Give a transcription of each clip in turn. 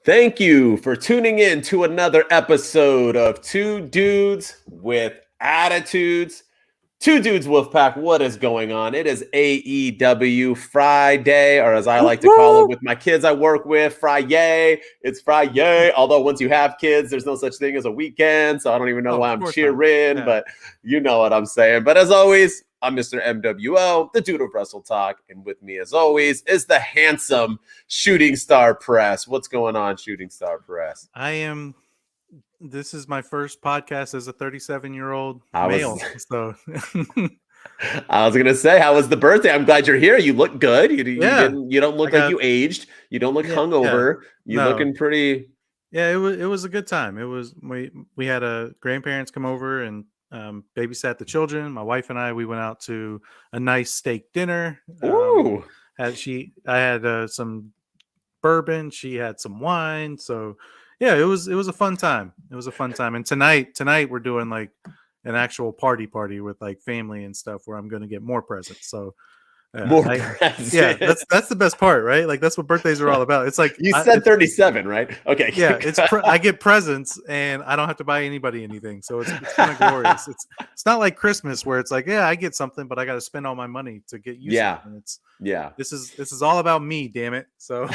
Thank you for tuning in to another episode of Two Dudes with Attitudes. Two Dudes Wolfpack, what is going on? It is AEW Friday, or as I like to call it with my kids I work with, Friday. It's Friday. Although once you have kids, there's no such thing as a weekend, so I don't even know why I'm cheering, but you know what I'm saying. But as always, I'm Mr. MWO, the Dude of Wrestle Talk, and with me as always is the handsome Shooting Star Press. What's going on, Shooting Star Press? This is my first podcast as a 37-year-old male. So I was gonna say, how was the birthday? I'm glad you're here. You look good. You don't look like you aged. You don't look hungover. You're looking pretty. Yeah, it was a good time. It was we had grandparents come over and babysat the children. My wife and we went out to a nice steak dinner. Ooh. I had some bourbon. She had some wine. So yeah, it was a fun time. It was a fun time. And tonight we're doing like an actual party with like family and stuff where I'm going to get more presents. So presents. Yeah, that's the best part, right? Like that's what birthdays are all about. It's like you said 37, right? Okay. Yeah, I get presents and I don't have to buy anybody anything. So it's kind of glorious. It's not like Christmas where it's like, yeah, I get something, but I got to spend all my money to get you something. This is all about me, damn it. So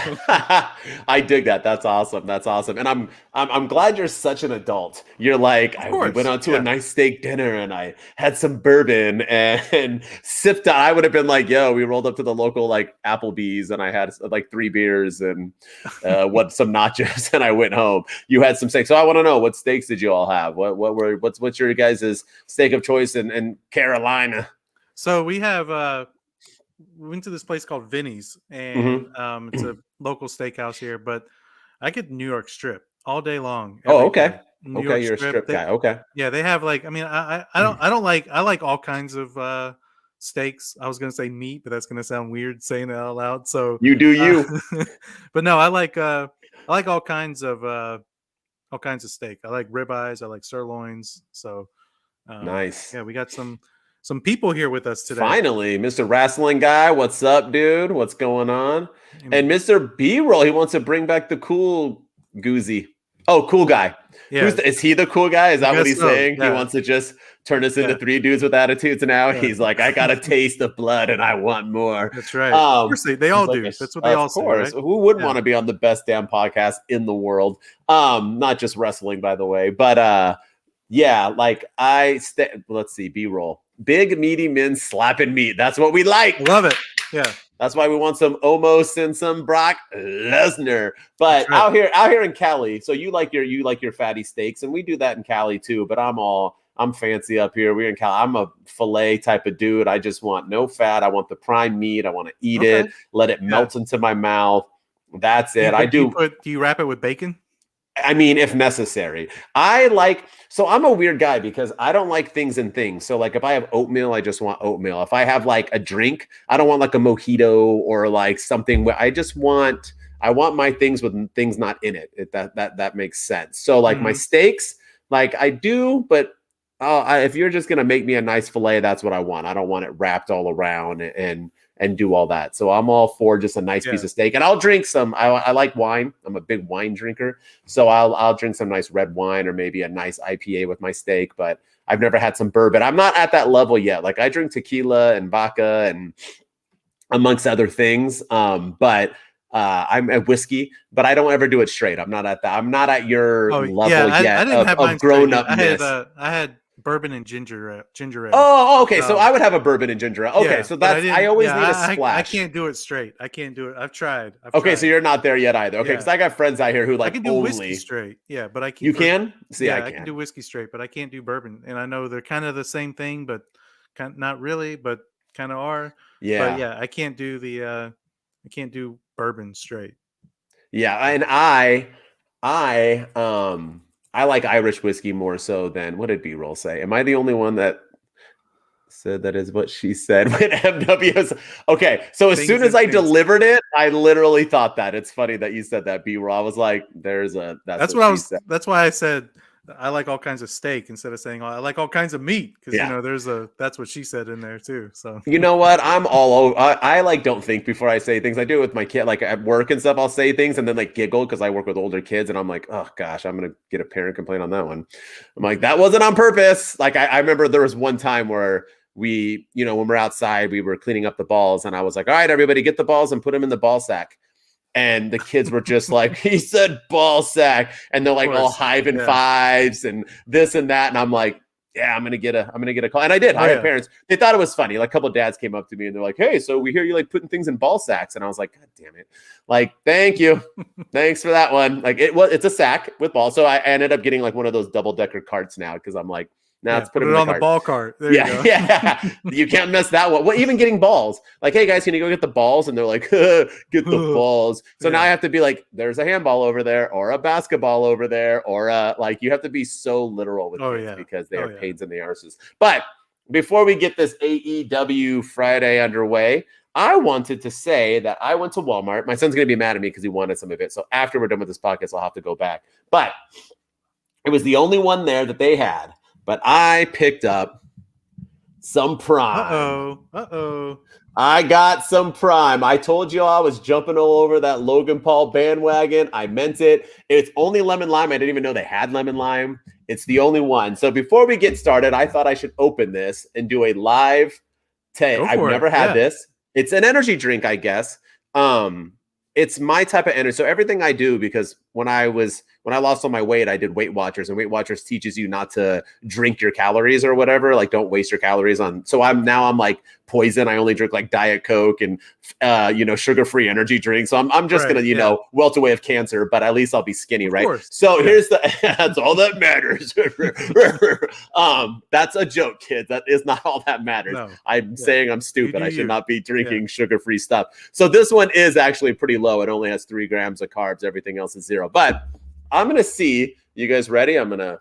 I dig that. That's awesome. And I'm glad you're such an adult. You're like, we went out to a nice steak dinner and I had some bourbon and sipped on. I would have been like, yo, we rolled up to the local like Applebee's and I had like 3 beers and some nachos and I went home. You had some steak. So I want to know, what steaks did you all have? What's your guys' steak of choice in Carolina? So we have we went to this place called Vinny's, and it's a local steakhouse here, but I get New York strip all day long. Oh, okay. Day. You're a strip guy. Okay. Yeah, they have like, I mean, I like all kinds of steaks. I was gonna say meat, but that's gonna sound weird saying it out loud. So you do you. But no, I like all kinds of steak. I like ribeyes. I like sirloins. So nice. Yeah, we got some people here with us today. Finally, Mr. Wrestling Guy, what's up, dude? What's going on? And Mr. B-Roll, he wants to bring back the cool Goozy. Oh, cool guy. Yeah. Is he the cool guy? Is that what he's saying? Yeah. He wants to just turn us into 3 dudes with attitudes now. Yeah. He's like, I got a taste of blood and I want more. That's right. Of course they all do. That's what they all say. Right? Who wouldn't want to be on the best damn podcast in the world? Not just wrestling, by the way. But yeah, like let's see, B-roll. Big meaty men slapping meat. That's what we like. Love it. Yeah. That's why we want some Omos and some Brock Lesnar. But out here in Cali, so you like your fatty steaks, and we do that in Cali too. But I'm fancy up here. We're in Cali. I'm a filet type of dude. I just want no fat. I want the prime meat. I want to eat it, let it melt into my mouth. That's it. Do you wrap it with bacon? I mean, if necessary. So I'm a weird guy because I don't like things in things. So like if I have oatmeal, I just want oatmeal. If I have like a drink, I don't want like a mojito or like something where I want my things with things not in it. That makes sense. So like my steaks, like I do, but if you're just going to make me a nice filet, that's what I want. I don't want it wrapped all around and do all that. So I'm all for just a nice piece of steak, and I'll drink some. I like wine. I'm a big wine drinker, so I'll drink some nice red wine or maybe a nice IPA with my steak. But I've never had some bourbon. I'm not at that level yet. Like I drink tequila and vodka and amongst other things. But I'm a whiskey, but I don't ever do it straight. I'm not at that. I'm not at your level yet of grown upness. I had bourbon and ginger ale. Oh, okay. So I would have a bourbon and ginger ale. Okay, so that's I always need a splash. I can't do it straight. I can't do it. I've tried. So you're not there yet either. Okay, because I got friends out here who like I can do whiskey straight. Yeah, but I can't. You can? See, I can do whiskey straight, but I can't do bourbon. And I know they're kind of the same thing, but not really, but kind of are. Yeah. But yeah, I can't do bourbon straight. Yeah, and I like Irish whiskey more so than, what did B-roll say? Am I the only one that said that is what she said with MWs? Okay, so as soon as I delivered it, I literally thought that. It's funny that you said that, B-roll. I was like, that's why I said I like all kinds of steak instead of saying I like all kinds of meat because Yeah. that's what she said in there too. So You know what? I'm all over. I like don't think before I say things. I do it with my kid, like at work and stuff. I'll say things and then like giggle because I work with older kids, and I'm like, oh gosh, I'm gonna get a parent complaint on that one. I'm like, that wasn't on purpose. Like I remember there was one time where we, when we're outside, we were cleaning up the balls, and I was like, all right, everybody, get the balls and put them in the ball sack. And the kids were just like, he said ball sack, and they're like all hiving fives and this and that, and I'm like, yeah, I'm gonna get a call. And I did. I had parents. They thought it was funny. Like a couple of dads came up to me and they're like, hey, so we hear you like putting things in ball sacks. And I was like, God damn it. Like, thank you. Thanks for that one. Like it's a sack with balls. So I ended up getting like one of those double-decker carts now because I'm like, now let's put them on the the ball cart. There you go. Yeah. You can't miss that one. Well, even getting balls. Like, hey guys, can you go get the balls? And they're like, get the balls. So now I have to be like, there's a handball over there, or a basketball over there, or like you have to be so literal with kids because they are pains in the arses. But before we get this AEW Friday underway, I wanted to say that I went to Walmart. My son's going to be mad at me because he wanted some of it. So after we're done with this podcast, I'll have to go back. But it was the only one there that they had. But I picked up some Prime. Uh-oh. I got some Prime. I told you I was jumping all over that Logan Paul bandwagon. I meant it. It's only lemon lime. I didn't even know they had lemon lime. It's the only one. So before we get started, I thought I should open this and do a live take. I've never had this. It's an energy drink, I guess. It's my type of energy. So everything I do, because when I lost all my weight, I did Weight Watchers, and Weight Watchers teaches you not to drink your calories or whatever. Like, don't waste your calories on. So I'm like poison. I only drink like Diet Coke and sugar-free energy drinks. So I'm just gonna welt away of cancer, but at least I'll be skinny, right? So here's that's all that matters. That's a joke, kids. That is not all that matters. No. I'm saying I'm stupid. I should not be drinking sugar-free stuff. So this one is actually pretty low. It only has 3 grams of carbs. Everything else is 0. But I'm going to see. You guys ready? I'm going to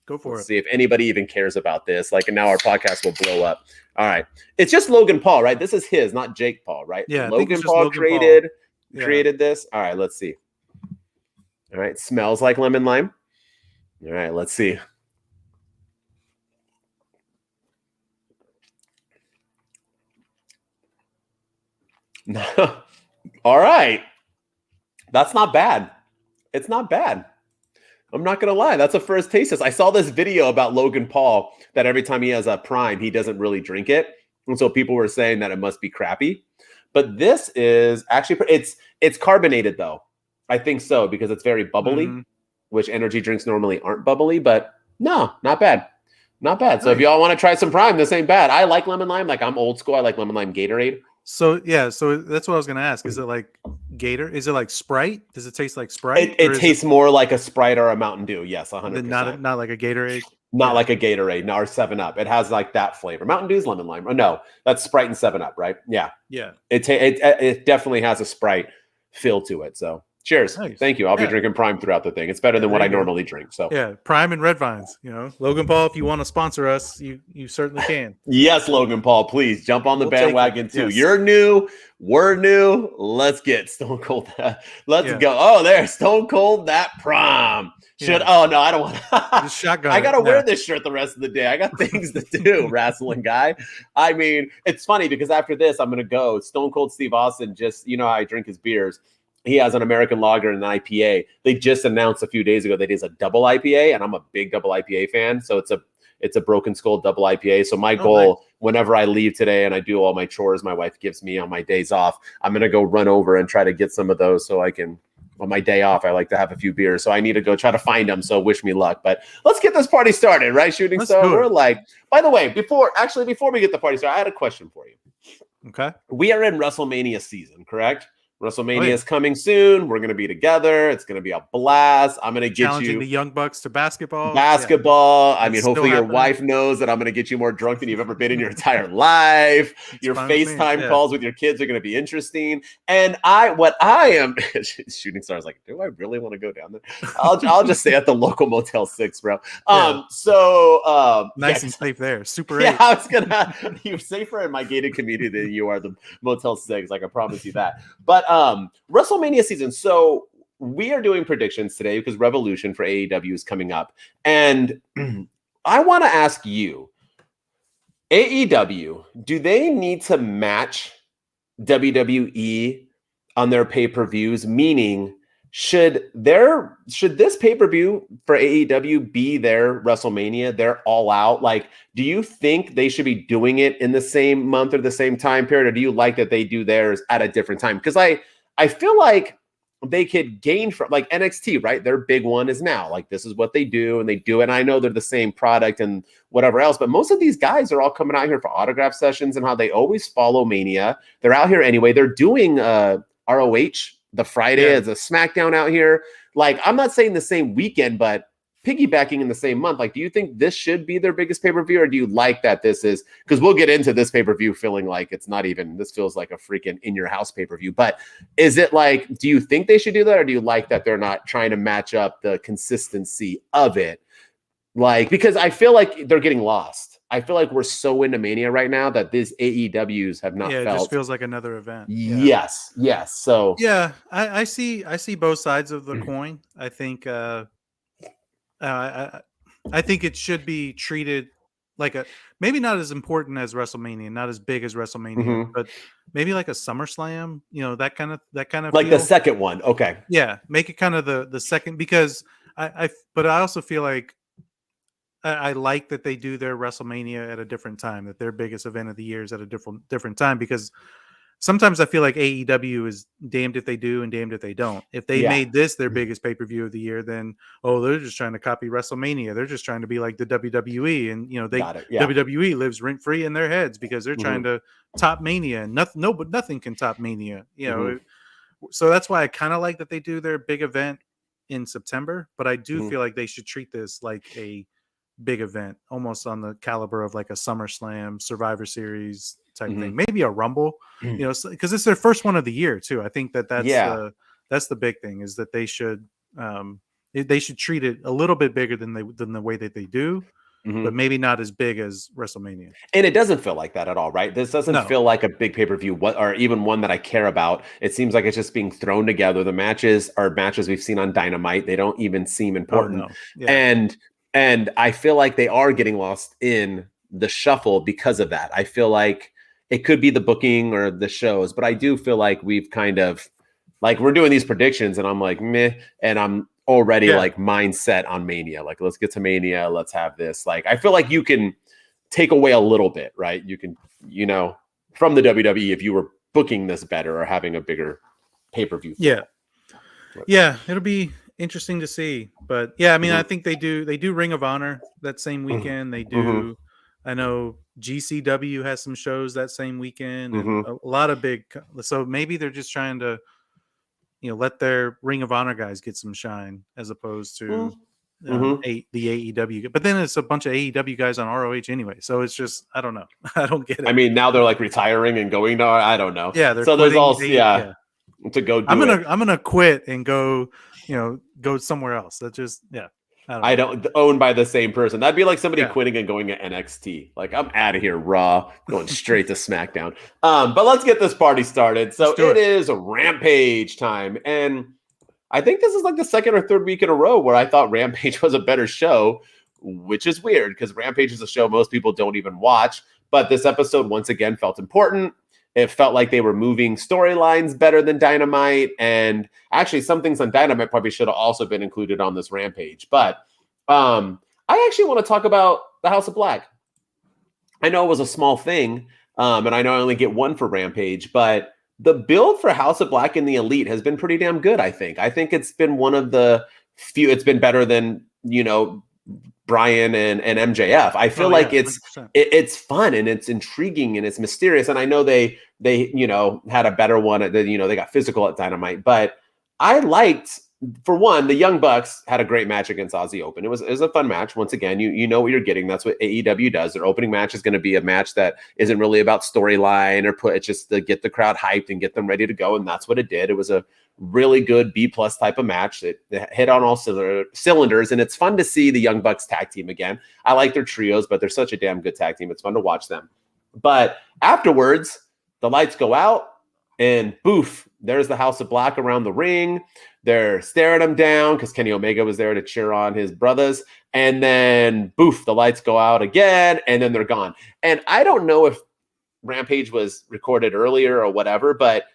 go for it. See if anybody even cares about this. Like, and now our podcast will blow up. All right. It's just Logan Paul, right? This is his, not Jake Paul, right? Yeah. Logan Paul created this. All right. Let's see. All right. Smells like lemon lime. All right. Let's see. All right. That's not bad. It's not bad. I'm not going to lie. That's a first taste test. I saw this video about Logan Paul that every time he has a Prime, he doesn't really drink it. And so people were saying that it must be crappy. But this is actually, it's carbonated though. I think so, because it's very bubbly, which energy drinks normally aren't bubbly, but no, not bad. Not bad. So if y'all want to try some Prime, this ain't bad. I like lemon lime. Like, I'm old school. I like lemon lime Gatorade. So that's what I was gonna ask. Is it like Gator? Is it like Sprite? Does it taste like Sprite? It tastes more like a Sprite or a Mountain Dew. Yes, 100%. Not like a Gatorade. Not like a Gatorade, or 7-Up. It has like that flavor. Mountain Dew's lemon lime. Oh no, that's Sprite and 7-Up, right? Yeah. Yeah. It definitely has a Sprite feel to it. So cheers. Nice. Thank you. I'll be drinking Prime throughout the thing. It's better than what I normally drink. So Prime and Red Vines. Logan Paul, if you want to sponsor us, you certainly can. Yes, Logan Paul, please jump on the bandwagon too. Yes. You're new. We're new. Let's get Stone Cold. Let's go. Oh, there's Stone Cold that Prime. Oh no, I don't want shotgun. I gotta wear this shirt the rest of the day. I got things to do, wrestling guy. I mean, it's funny because after this, I'm gonna go. Stone Cold Steve Austin, just how I drink his beers. He has an American lager and an IPA. They just announced a few days ago that it is a double IPA, and I'm a big double IPA fan. So it's a Broken Skull double IPA. So my goal, whenever I leave today and I do all my chores my wife gives me on my days off, I'm gonna go run over and try to get some of those so I can. On my day off, I like to have a few beers, so I need to go try to find them. So wish me luck. But let's get this party started, right? Shooting Star. We're like, by the way, before we get the party started, I had a question for you. Okay. We are in WrestleMania season, correct? WrestleMania is coming soon. We're going to be together. It's going to be a blast. I'm going to get challenging the Young Bucks to basketball. I mean, hopefully your wife knows that I'm going to get you more drunk than you've ever been in your entire life. Your FaceTime calls with your kids are going to be interesting. And Shooting Stars like, do I really want to go down there? I'll just stay at the local Motel 6, bro. Nice and safe there. Super 8. Yeah, you're safer in my gated community than you are the Motel 6. Like, I promise you that. But WrestleMania season. So we are doing predictions today because Revolution for AEW is coming up. And I want to ask you, AEW, do they need to match WWE on their pay-per-views? Meaning, should this pay-per-view for AEW be their WrestleMania, their all out? Like, do you think they should be doing it in the same month or the same time period, or do you like that they do theirs at a different time? Because I feel like they could gain from, like, NXT, right? Their big one is now, like, this is what they do, and they do it. And I know they're the same product and whatever else, but most of these guys are all coming out here for autograph sessions and how they always follow Mania. They're out here anyway. They're doing ROH the Friday as a SmackDown out here. Like, I'm not saying the same weekend, but piggybacking in the same month. Like, do you think this should be their biggest pay-per-view, or do you like that this is, because we'll get into this pay-per-view feeling like it's not even, this feels like a freaking in your house pay-per-view, but is it like, do you think they should do that, or do you like that they're not trying to match up the consistency of it? Like, because I feel like they're getting lost. I feel like we're so into Mania right now that these AEWs have not it felt. just feels like another event. Yes. So yeah, I see both sides of the coin. I think I think it should be treated like maybe not as important as WrestleMania, not as big as WrestleMania, but maybe like a SummerSlam, that kind of like feel. the second one. Okay. Yeah, make it kind of the second, because but I also feel like I like that they do their WrestleMania at a different time, that their biggest event of the year is at a different time, because sometimes I feel like AEW is damned if they do and damned if they don't. If they made this their biggest pay-per-view of the year, then they're just trying to copy WrestleMania. They're just trying to be like the WWE, and WWE lives rent-free in their heads because they're trying to top Mania, and nothing can top Mania. So that's why I kind of like that they do their big event in September, but I do feel like they should treat this like a big event, almost on the caliber of like a SummerSlam, Survivor Series type thing, maybe a Rumble, because it's their first one of the year too. I think that's the big thing, is that they should treat it a little bit bigger than the way that they do, but maybe not as big as WrestleMania. And it doesn't feel like that at all, right? This doesn't feel like a big pay-per-view, or even one that I care about. It seems like it's just being thrown together. The matches are matches we've seen on Dynamite. They don't even seem important. And I feel like they are getting lost in the shuffle because of that. I feel like it could be the booking or the shows, but I do feel like we've kind of, like, we're doing these predictions and I'm like, meh, and I'm already like mindset on Mania. Like, let's get to Mania. Let's have this. Like, I feel like you can take away a little bit, right? You can, from the WWE, if you were booking this better or having a bigger pay-per-view. Yeah, it'll be interesting to see, but I mean, I think they do Ring of Honor that same weekend. They do. I know GCW has some shows that same weekend, and a lot of big. So maybe they're just trying to, let their Ring of Honor guys get some shine, as opposed to the AEW. But then it's a bunch of AEW guys on ROH anyway. So it's just, I don't know. I don't get it. I mean, now they're like retiring and going to, I don't know. Yeah, so there's also to go. I'm gonna quit and go. Go somewhere else. That just I don't owned by the same person. That'd be like somebody quitting and going to NXT. Like, I'm out of here, Raw, going straight to SmackDown. But let's get this party started. So it is Rampage time, and I think this is like the second or third week in a row where I thought Rampage was a better show, which is weird because Rampage is a show most people don't even watch. But this episode once again felt important. It felt like they were moving storylines better than Dynamite. And actually, some things on Dynamite probably should have also been included on this Rampage. But I actually want to talk about the House of Black. I know it was a small thing, and I know I only get one for Rampage, but the build for House of Black and the Elite has been pretty damn good, I think. I think it's been one of the few, it's been better than, Brian and MJF. I feel like it's fun and it's intriguing and it's mysterious. And I know they had a better one. They got physical at Dynamite, but I liked, for one, the Young Bucks had a great match against Aussie Open. It was a fun match. Once again, you know what you're getting. That's what AEW does. Their opening match is going to be a match that isn't really about storyline it's just to get the crowd hyped and get them ready to go. And that's what it did. It was a really good B+ type of match. It hit on all cylinders, and it's fun to see the Young Bucks tag team again. I like their trios, but they're such a damn good tag team. It's fun to watch them. But afterwards, the lights go out, and boof, there's the House of Black around the ring. They're staring him down because Kenny Omega was there to cheer on his brothers. And then, boof, the lights go out again, and then they're gone. And I don't know if Rampage was recorded earlier or whatever, but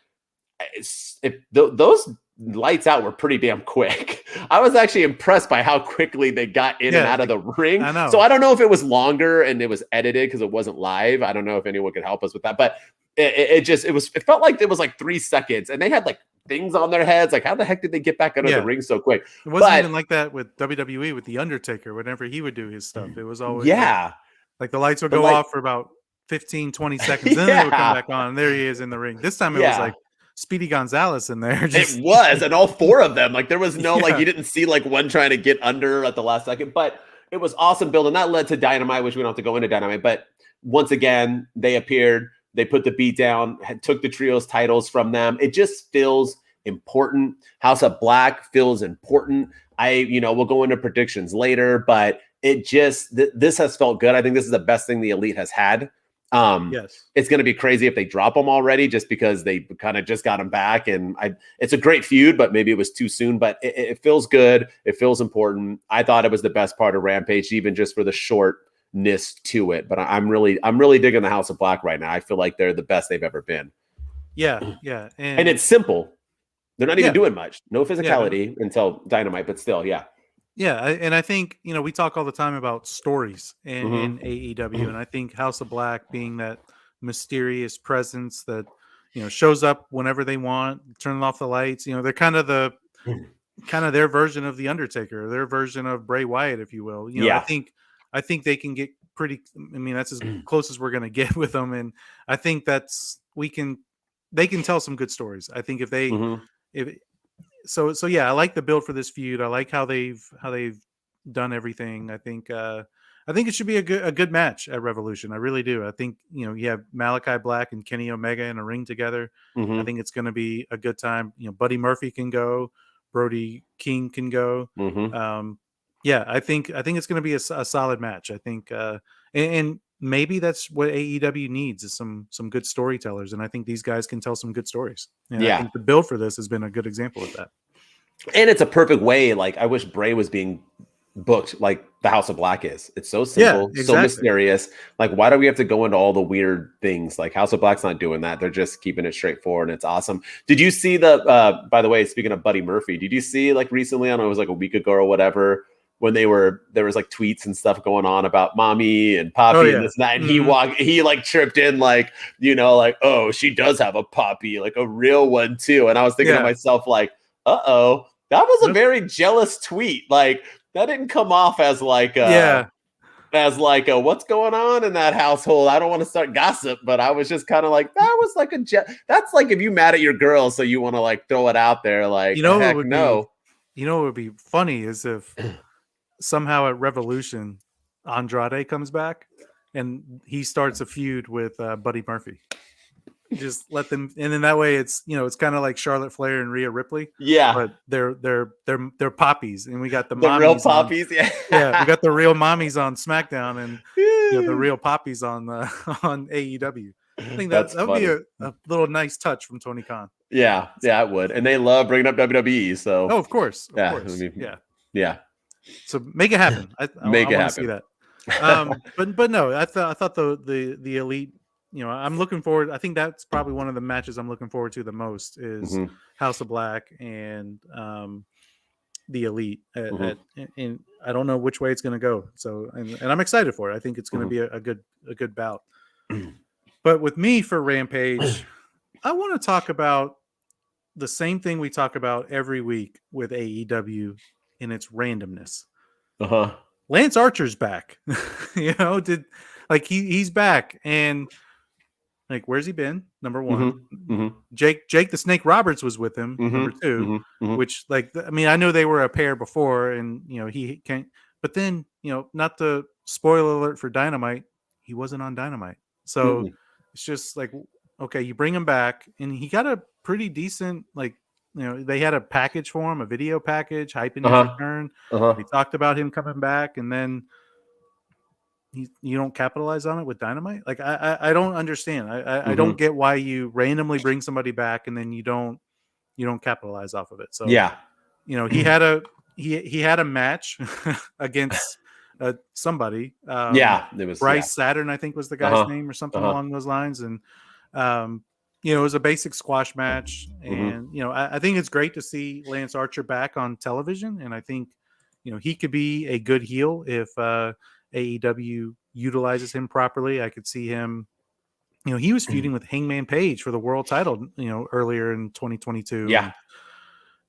those lights out were pretty damn quick. I was actually impressed by how quickly they got in and out of the ring. I know. So I don't know if it was longer and it was edited because it wasn't live. I don't know if anyone could help us with that, but it felt like it was like 3 seconds, and they had like things on their heads. Like, how the heck did they get back under the ring so quick? It wasn't even like that with WWE with the Undertaker. Whenever he would do his stuff, it was always like the lights would go off for about 15, 20 seconds, then they would come back on, and there he is in the ring. This time it was like Speedy Gonzalez in there. It was, and all 4 of them. Like, there was no like, you didn't see like one trying to get under at the last second, but it was awesome build, and that led to Dynamite, which we don't have to go into Dynamite. But once again, they appeared, they put the beat down, took the trios titles from them. It just feels important. House of Black feels important. We'll go into predictions later, but it just this has felt good. I think this is the best thing the Elite has had. Yes, it's going to be crazy if they drop them already, just because they kind of just got them back. And it's a great feud, but maybe it was too soon. But it feels good. It feels important. I thought it was the best part of Rampage, even just for the shortness to it. But I'm really digging the House of Black right now. I feel like they're the best they've ever been. Yeah, and it's simple. They're not even doing much. No physicality until Dynamite, but still, Yeah, and I think, we talk all the time about stories in AEW, and I think House of Black being that mysterious presence that, shows up whenever they want, turning off the lights. They're kind of their version of the Undertaker, their version of Bray Wyatt, if you will. I think they can get pretty. I mean, that's as close as we're going to get with them, and I think they can tell some good stories. I think So yeah, I like the build for this feud. I like how they've done everything. I think it should be a good match at Revolution. I really do. I think you have Malachi Black and Kenny Omega in a ring together. I think it's going to be a good time. Buddy Murphy can go, Brody King can go. I think it's going to be a solid match. I think and maybe that's what AEW needs is some good storytellers, and I think these guys can tell some good stories. And I think the build for this has been a good example of that. And it's a perfect way. Like, I wish Bray was being booked like the House of Black is. It's so simple, so mysterious. Like, why do we have to go into all the weird things? Like, House of Black's not doing that. They're just keeping it straightforward, and it's awesome. Did you see by the way, speaking of Buddy Murphy, did you see like recently, I don't know, it was like a week ago or whatever, when there was like tweets and stuff going on about mommy and poppy and this and that, and he like tripped in like, oh, she does have a poppy, like a real one too. And I was thinking to myself, like, that was a very jealous tweet. Like, that didn't come off as like what's going on in that household. I don't want to start gossip, but I was just kind of like, that was like that's like if you mad at your girl, so you want to like throw it out there, like, heck no. What would be funny is if somehow at Revolution, Andrade comes back and he starts a feud with Buddy Murphy. Just let them, and then that way it's it's kind of like Charlotte Flair and Rhea Ripley. Yeah, but they're poppies, and we got the real poppies. We got the real mommies on SmackDown, and the real poppies on AEW. I think that would be a little nice touch from Tony Khan. Yeah, it would, and they love bringing up WWE. So of course. Yeah. So make it happen. I want to see that. But no, I thought the Elite. I'm looking forward. I think that's probably one of the matches I'm looking forward to the most is House of Black and the Elite. And I don't know which way it's going to go. So and I'm excited for it. I think it's going to be a good bout. But with me for Rampage, I want to talk about the same thing we talk about every week with AEW in its randomness. Lance Archer's back. He's back, and like, where's he been? Number one. Jake the Snake Roberts was with him. Number two, which I know they were a pair before, and he can't. But then not the spoiler alert for Dynamite, he wasn't on Dynamite, so it's just like, okay, you bring him back, and he got a pretty decent they had a package for him, a video package, hyping his return. We talked about him coming back, and then you don't capitalize on it with Dynamite. Like, I don't understand. I don't get why you randomly bring somebody back and then you don't you don't capitalize off of it. So, Yeah. he had a match against somebody. Yeah. It was, yeah. Bryce Saturn, I think was the guy's Uh-huh. name or something Uh-huh. along those lines. And, it was a basic squash match. Mm-hmm. And, I think it's great to see Lance Archer back on television. And I think, he could be a good heel if AEW utilizes him properly. I could see him, he was feuding with Hangman Page for the world title, earlier in 2022. Yeah. And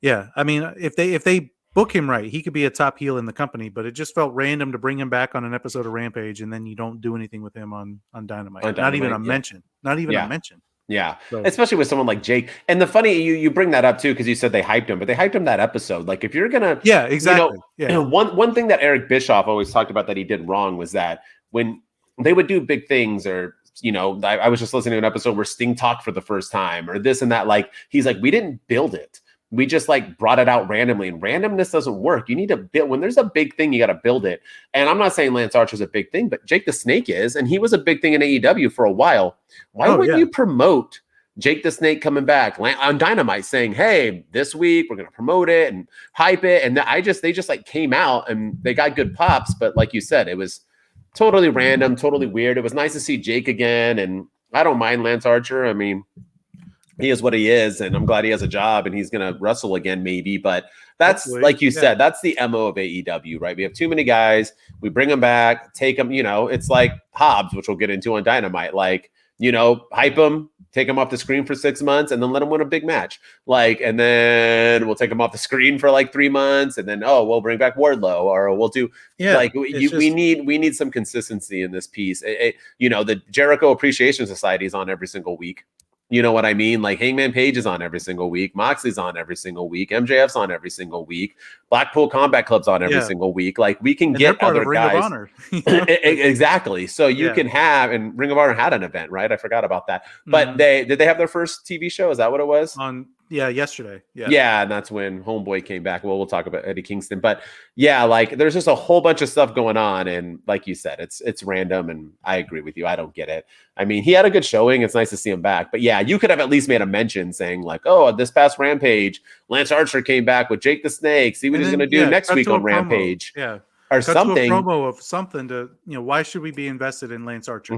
yeah, I mean, if they book him right, he could be a top heel in the company, but it just felt random to bring him back on an episode of Rampage and then you don't do anything with him on Dynamite. On Not even Dynamite, a yeah. mention. Not even a Yeah. mention. Yeah, So, especially with someone like Jake. And the funny, you bring that up too, because you said they hyped him, but they hyped him that episode. Like, if you're gonna, yeah, exactly. Yeah. one thing that Eric Bischoff always talked about that he did wrong was that when they would do big things, or I was just listening to an episode where Sting talked for the first time, or this and that. Like, he's like, we didn't build it. We just like brought it out randomly, and randomness doesn't work. You need to build. When there's a big thing, you got to build it. And I'm not saying Lance Archer's a big thing, but Jake the Snake is, and he was a big thing in AEW for a while. Why wouldn't you promote Jake the Snake coming back on Dynamite, saying, "Hey, this week we're going to promote it and hype it"? And they just like came out and they got good pops, but like you said, it was totally random, totally weird. It was nice to see Jake again, and I don't mind Lance Archer. I mean, he is what he is, and I'm glad he has a job and he's going to wrestle again, maybe. But that's, hopefully, like you said, that's the MO of AEW, right? We have too many guys. We bring them back, take them, it's like Hobbs, which we'll get into on Dynamite. Like, hype them, take them off the screen for 6 months, and then let them win a big match. Like, and then we'll take them off the screen for like 3 months, and then, we'll bring back Wardlow, or we'll do, we need some consistency in this piece. The Jericho Appreciation Society is on every single week. You know what I mean? Like, Hangman Page is on every single week. Moxley's on every single week. MJF's on every single week. Blackpool Combat Club's on every single week. Like, we can get part other of Ring guys. Of Honor. Exactly. So you can have, and Ring of Honor had an event, right? I forgot about that. But did they have their first TV show? Is that what it was? Yesterday. Yeah, and that's when Homeboy came back. Well, we'll talk about Eddie Kingston. But yeah, like, there's just a whole bunch of stuff going on. And like you said, it's random, and I agree with you. I don't get it. I mean, he had a good showing. It's nice to see him back. But yeah, you could have at least made a mention saying like, oh, this past Rampage, Lance Archer came back with Jake the Snake. See what he's going to do next week on Rampage. Yeah. Or something. To a promo of something to, why should we be invested in Lance Archer?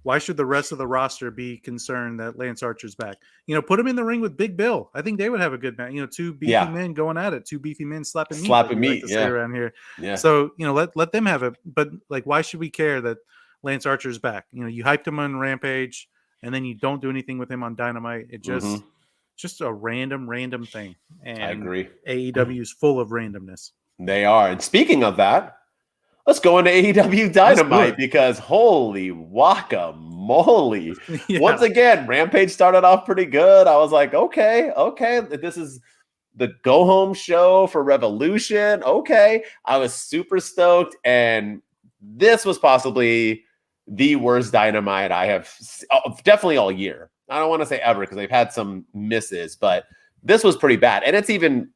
Why should the rest of the roster be concerned that Lance Archer's back? Put him in the ring with Big Bill. I think they would have a good match. Two beefy men going at it, two beefy men slapping meat. Like say around here. Yeah. So, let them have it. But like, why should we care that Lance Archer's back? You hyped him on Rampage, and then you don't do anything with him on Dynamite. It just a random thing. And I agree. AEW is full of randomness. They are. And speaking of that, let's go into AEW Dynamite, because holy guacamole. Yeah. Once again, Rampage started off pretty good. I was like, okay, this is the go-home show for Revolution. Okay. I was super stoked, and this was possibly the worst Dynamite I have definitely all year. I don't want to say ever, because they've had some misses, but this was pretty bad. And it's even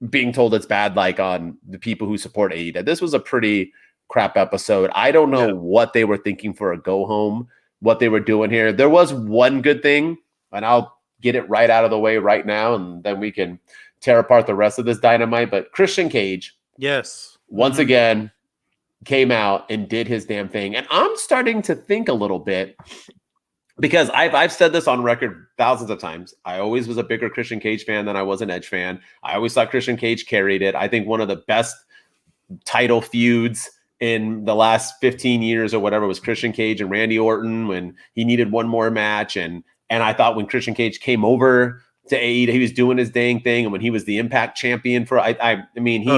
being told it's bad, like, on the people who support AEW. This was a pretty crap episode. I don't know what they were thinking for a go home, what they were doing here. There was one good thing, and I'll get it right out of the way right now, and then we can tear apart the rest of this Dynamite. But Christian Cage, once again, came out and did his damn thing. And I'm starting to think a little bit, because I've said this on record thousands of times. I always was a bigger Christian Cage fan than I was an Edge fan. I always thought Christian Cage carried it. I think one of the best title feuds in the last 15 years or whatever was Christian Cage and Randy Orton, when he needed one more match. And I thought when Christian Cage came over to AEW, he was doing his dang thing. And when he was the Impact champion I mean, he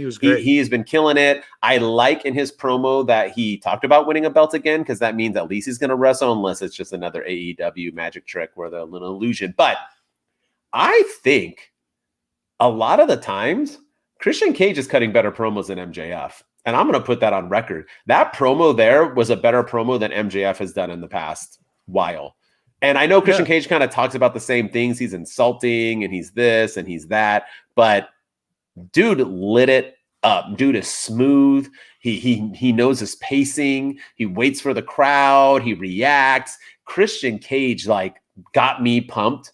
was great. He has been killing it. I like in his promo that he talked about winning a belt again, because that means at least he's going to wrestle, unless it's just another AEW magic trick where they're a little illusion. But I think a lot of the times Christian Cage is cutting better promos than MJF. And I'm going to put that on record. That promo there was a better promo than MJF has done in the past while. And I know Christian Cage kind of talks about the same things. He's insulting, and he's this and he's that. But dude lit it up. Dude is smooth. He knows his pacing. He waits for the crowd. He reacts. Christian Cage, like, got me pumped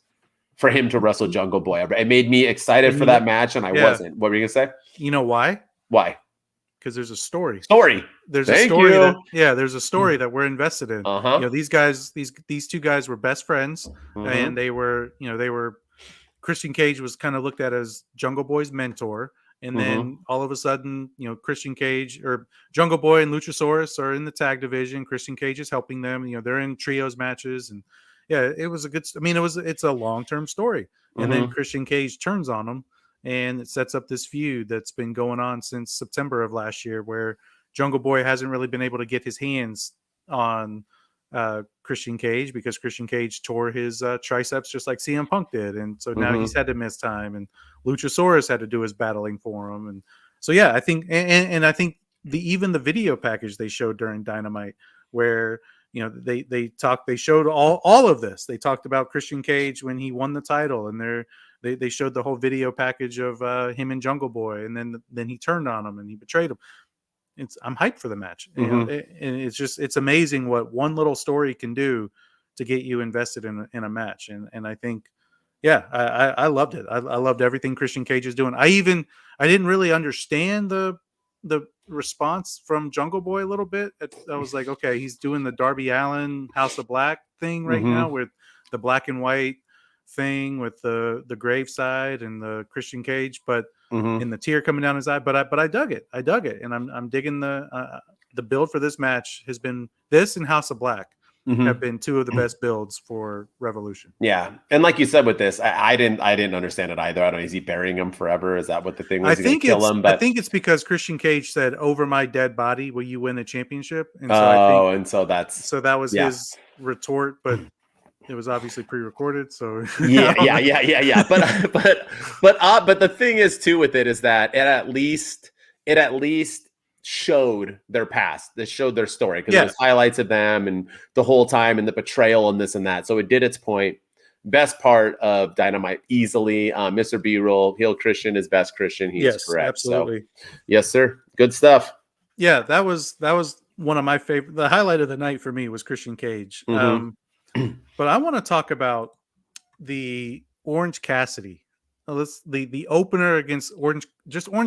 for him to wrestle Jungle Boy. It made me excited And for that match, and I wasn't. What were you gonna say? You know why? Why? Because there's a story. Story. There's Thank a story you. there's a story that we're invested in. Uh-huh. These guys, these two guys were best friends, and they were Christian Cage was kind of looked at as Jungle Boy's mentor. And then all of a sudden, Christian Cage or Jungle Boy and Luchasaurus are in the tag division. Christian Cage is helping them. They're in trios matches, and it was a good. I mean, it's a long-term story. And then Christian Cage turns on them, and it sets up this feud that's been going on since September of last year, where Jungle Boy hasn't really been able to get his hands on Christian Cage because Christian Cage tore his triceps just like CM Punk did, and so now he's had to miss time, and Luchasaurus had to do his battling for him, and so I think and I think even the video package they showed during Dynamite, where they showed all of this. They talked about Christian Cage when he won the title, and they showed the whole video package of him and Jungle Boy, and then he turned on him and he betrayed him. I'm hyped for the match. And it's amazing what one little story can do to get you invested in a match. And I think, I loved it. I loved everything Christian Cage is doing. I didn't really understand the response from Jungle Boy a little bit. I was like, okay, he's doing the Darby Allin House of Black thing right now with the black and white thing with the graveside and the Christian Cage, but and the tear coming down his eye. But I dug it. And I'm digging the build for this match. Has been this and House of Black have been two of the best builds for Revolution. Yeah, and like you said with this, I didn't understand it either. I don't know. Is he burying him forever? Is that what the thing was? I think it's because Christian Cage said, "Over my dead body, will you win a championship?" And so that was his retort, but it was obviously pre-recorded, so yeah. But the thing is too with it is that it at least showed their past. It showed their story because there's highlights of them and the whole time and the betrayal and this and that. So it did its point. Best part of Dynamite easily. Mr. B-Roll, heel Christian is best Christian. He is correct. Absolutely. So, yes, sir. Good stuff. Yeah, that was one of my favorite. The highlight of the night for me was Christian Cage. But I want to talk about the Orange Cassidy. The opener against Orange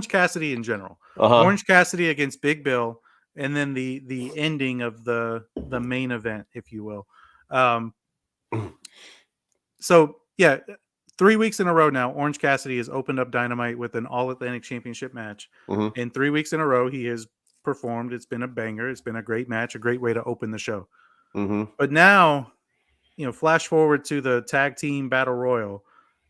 Cassidy in general. Orange Cassidy against Big Bill, and then the ending of the main event, if you will. So 3 weeks in a row now, Orange Cassidy has opened up Dynamite with an All Atlantic Championship match. And 3 weeks in a row, he has performed. It's been a banger. It's been a great match, a great way to open the show. But now, flash forward to the tag team battle royal,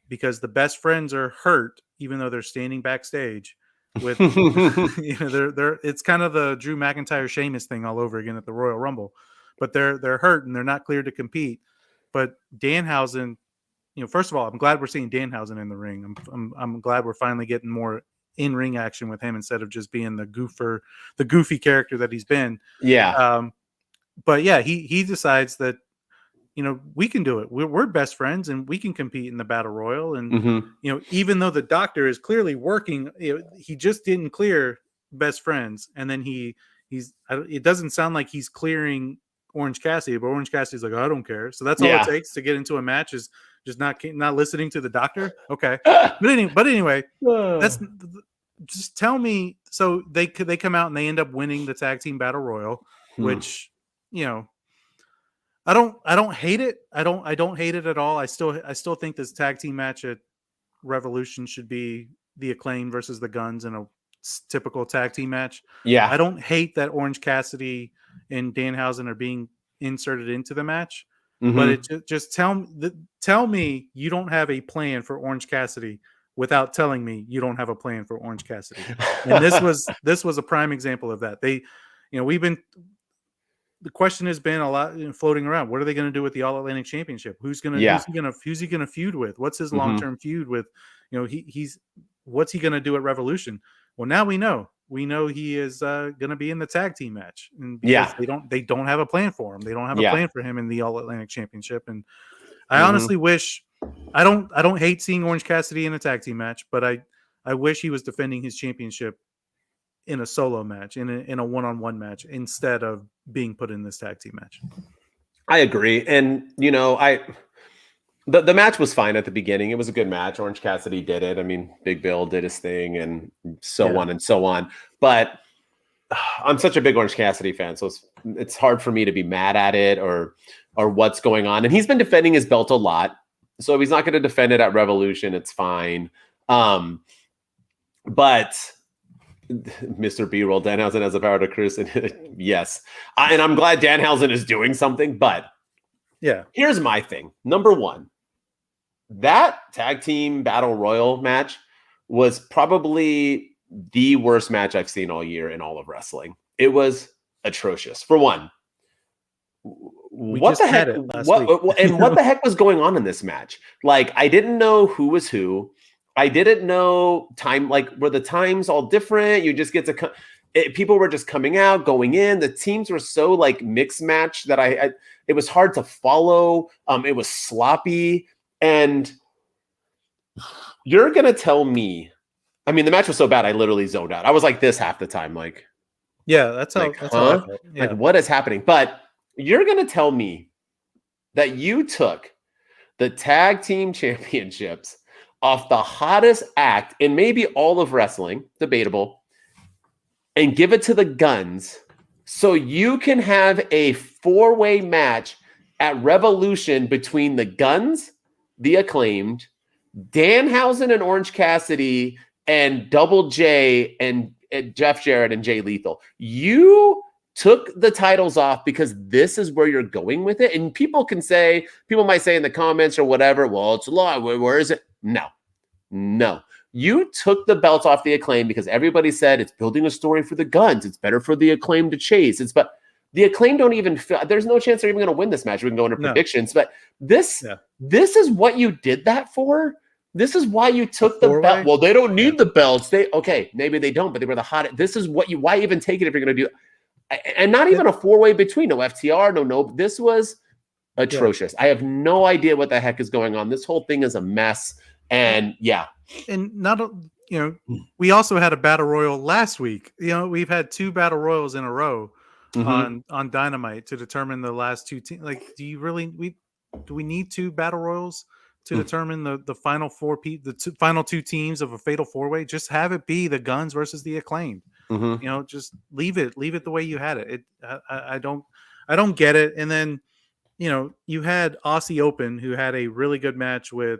because the best friends are hurt, even though they're standing backstage with, it's kind of the Drew McIntyre Sheamus thing all over again at the Royal Rumble, but they're hurt and they're not cleared to compete. But Danhausen, first of all, I'm glad we're seeing Danhausen in the ring. I'm glad we're finally getting more in-ring action with him instead of just being the goofy character that he's been. Yeah. But he decides that, we can do it. We're best friends and we can compete in the battle royal. And, even though the doctor is clearly working, he just didn't clear best friends. And then it doesn't sound like he's clearing Orange Cassidy, but Orange Cassidy's like, I don't care. So that's all it takes to get into a match is just not listening to the doctor. Okay. But anyway, that's just tell me. So they come out and they end up winning the tag team battle royal, which, I don't hate it. I don't hate it at all. I still think this tag team match at Revolution should be the Acclaim versus the Guns in a typical tag team match. Yeah. I don't hate that Orange Cassidy and Danhausen are being inserted into the match, but it just tell me you don't have a plan for Orange Cassidy without telling me you don't have a plan for Orange Cassidy. And this was a prime example of that. The question has been a lot floating around. What are they going to do with the All Atlantic Championship? Who's he going to feud with? What's his long-term feud with? What's he going to do at Revolution? Well, now we know. We know he is going to be in the tag team match. And they don't have a plan for him. They don't have a plan for him in the All Atlantic Championship. And I honestly wish. I don't hate seeing Orange Cassidy in a tag team match, but I wish he was defending his championship in a solo match, in a one-on-one match, instead of being put in this tag team match. I agree. And, The match was fine at the beginning. It was a good match. Orange Cassidy did it. I mean, Big Bill did his thing and so Yeah. on and so on. But I'm such a big Orange Cassidy fan, so it's hard for me to be mad at it or what's going on. And he's been defending his belt a lot. So if he's not going to defend it at Revolution, it's fine. But Mr. B-roll, Danhausen has the power to cruise. And yes. And I'm glad Danhausen is doing something, but Yeah. here's my thing. Number one, that tag team battle royal match was probably the worst match I've seen all year in all of wrestling. It was atrocious. For one, what the heck? What the heck was going on in this match? Like, I didn't know who was who. I didn't know time. Like, were the times all different? You just get to people were just coming out, going in. The teams were so like mixed match that it was hard to follow. It was sloppy, and you're gonna tell me. I mean, the match was so bad, I literally zoned out. I was like this half the time, like, yeah, that's how I felt. Yeah. Like, what is happening? But you're gonna tell me that you took the tag team championships off the hottest act in maybe all of wrestling, debatable, and give it to the Guns so you can have a 4-way match at Revolution between the Guns, the Acclaimed, Danhausen and Orange Cassidy, and Double J and Jeff Jarrett and Jay Lethal. You took the titles off because this is where you're going with it. And people might say in the comments or whatever, well, it's a lie. Where is it? No. You took the belts off the Acclaim because everybody said it's building a story for the Guns. It's better for the Acclaim to chase. But the Acclaim don't even feel, there's no chance they're even going to win this match. We can go into predictions, but this is what you did that for. This is why you took the belt. Well, they don't need the belts. Maybe they don't, but they were the hottest. This is why even take it if you're going to do and not even a 4-way between, no FTR, no. This was atrocious. I have no idea what the heck is going on. This whole thing is a mess. And we also had a battle royal last week. We've had 2 battle royals in a row on Dynamite to determine the last 2 teams. Like, do we need 2 battle royals to determine the final final 2 teams of a fatal 4-way? Just have it be the Guns versus the Acclaimed. Just leave it the way you had it. I don't get it. And then you had Aussie Open, who had a really good match with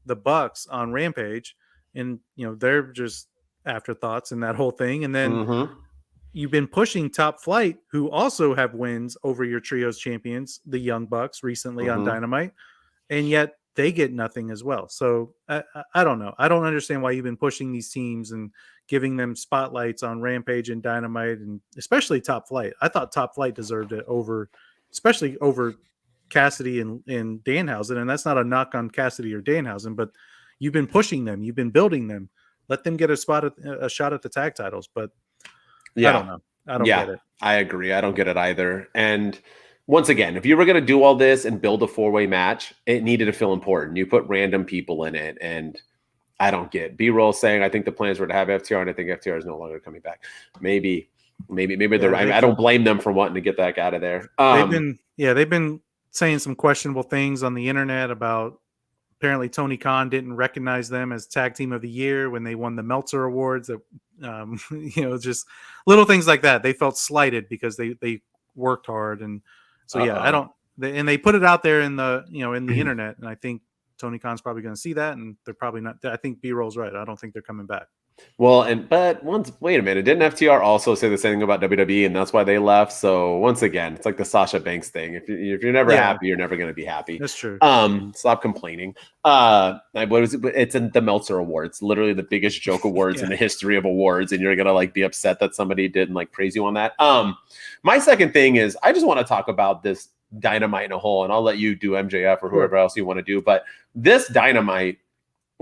the Bucks on Rampage, and they're just afterthoughts in that whole thing. And then you've been pushing Top Flight, who also have wins over your trios champions, the Young Bucks, recently on Dynamite, and yet they get nothing as well. So I don't know. I don't understand why you've been pushing these teams and giving them spotlights on Rampage and Dynamite, and especially Top Flight. I thought Top Flight deserved it especially over Cassidy and Danhausen. And that's not a knock on Cassidy or Danhausen, but you've been pushing them. You've been building them. Let them get a shot at the tag titles. But I don't know. I don't get it. I agree. I don't get it either. And once again, if you were going to do all this and build a 4-way match, it needed to feel important. You put random people in it, and I don't get B-roll saying, I think the plans were to have FTR, and I think FTR is no longer coming back. Maybe they're right. I don't blame them for wanting to get that out of there. They've been saying some questionable things on the internet about apparently Tony Khan didn't recognize them as Tag Team of the Year when they won the Meltzer Awards. Just little things like that. They felt slighted because they worked hard, and so I don't. And they put it out there in the in the internet, and I think Tony Khan's probably going to see that, and they're probably not. I think B-roll's right. I don't think they're coming back. Well, wait a minute. Didn't FTR also say the same thing about WWE, and that's why they left? So once again, it's like the Sasha Banks thing. If you're never happy, you're never going to be happy. That's true. Stop complaining. What is it? It's in the Meltzer Awards, literally the biggest joke awards in the history of awards, and you're gonna be upset that somebody didn't praise you on that. My second thing is I just want to talk about this Dynamite in a whole, and I'll let you do MJF or whoever else you want to do. But this Dynamite,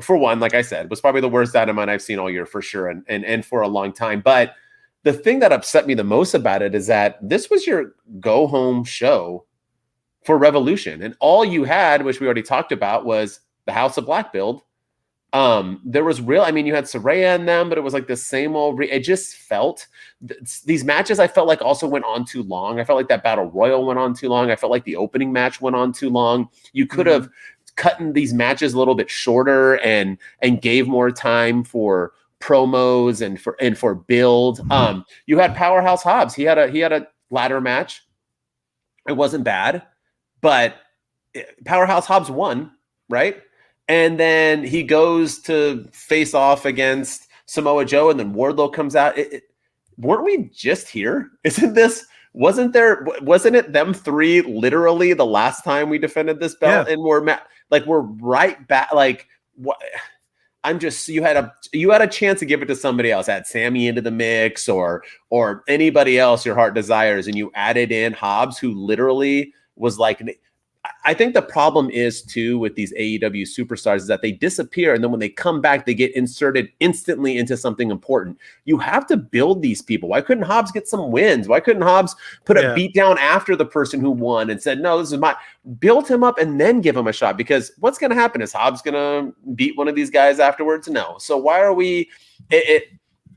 for one, like I said, was probably the worst Dynamite I've seen all year for sure, and for a long time. But the thing that upset me the most about it is that this was your go-home show for Revolution. And all you had, which we already talked about, was the House of Black build There was real, I mean, you had Soraya in them, but it was like the same old, it just felt, these matches I felt like also went on too long. I felt like that Battle Royal went on too long. I felt like the opening match went on too long. You could have cut these matches a little bit shorter and gave more time for promos and for build. You had Powerhouse Hobbs. He had a ladder match. It wasn't bad, but Powerhouse Hobbs won, right? And then he goes to face off against Samoa Joe, and then Wardlow comes out. Weren't we just here? Wasn't it them three literally the last time we defended this belt? Yeah. And we're right back. Like, what? I'm just, you had a chance to give it to somebody else. Add Sammy into the mix or anybody else your heart desires, and you added in Hobbs, who literally was like, I think the problem is too with these AEW superstars is that they disappear, and then when they come back, they get inserted instantly into something important. You have to build these people. Why couldn't Hobbs get some wins? Why couldn't Hobbs put a beat down after the person who won and said, no, this is my, build him up and then give him a shot? Because what's going to happen? Is Hobbs going to beat one of these guys afterwards? No. So why are we,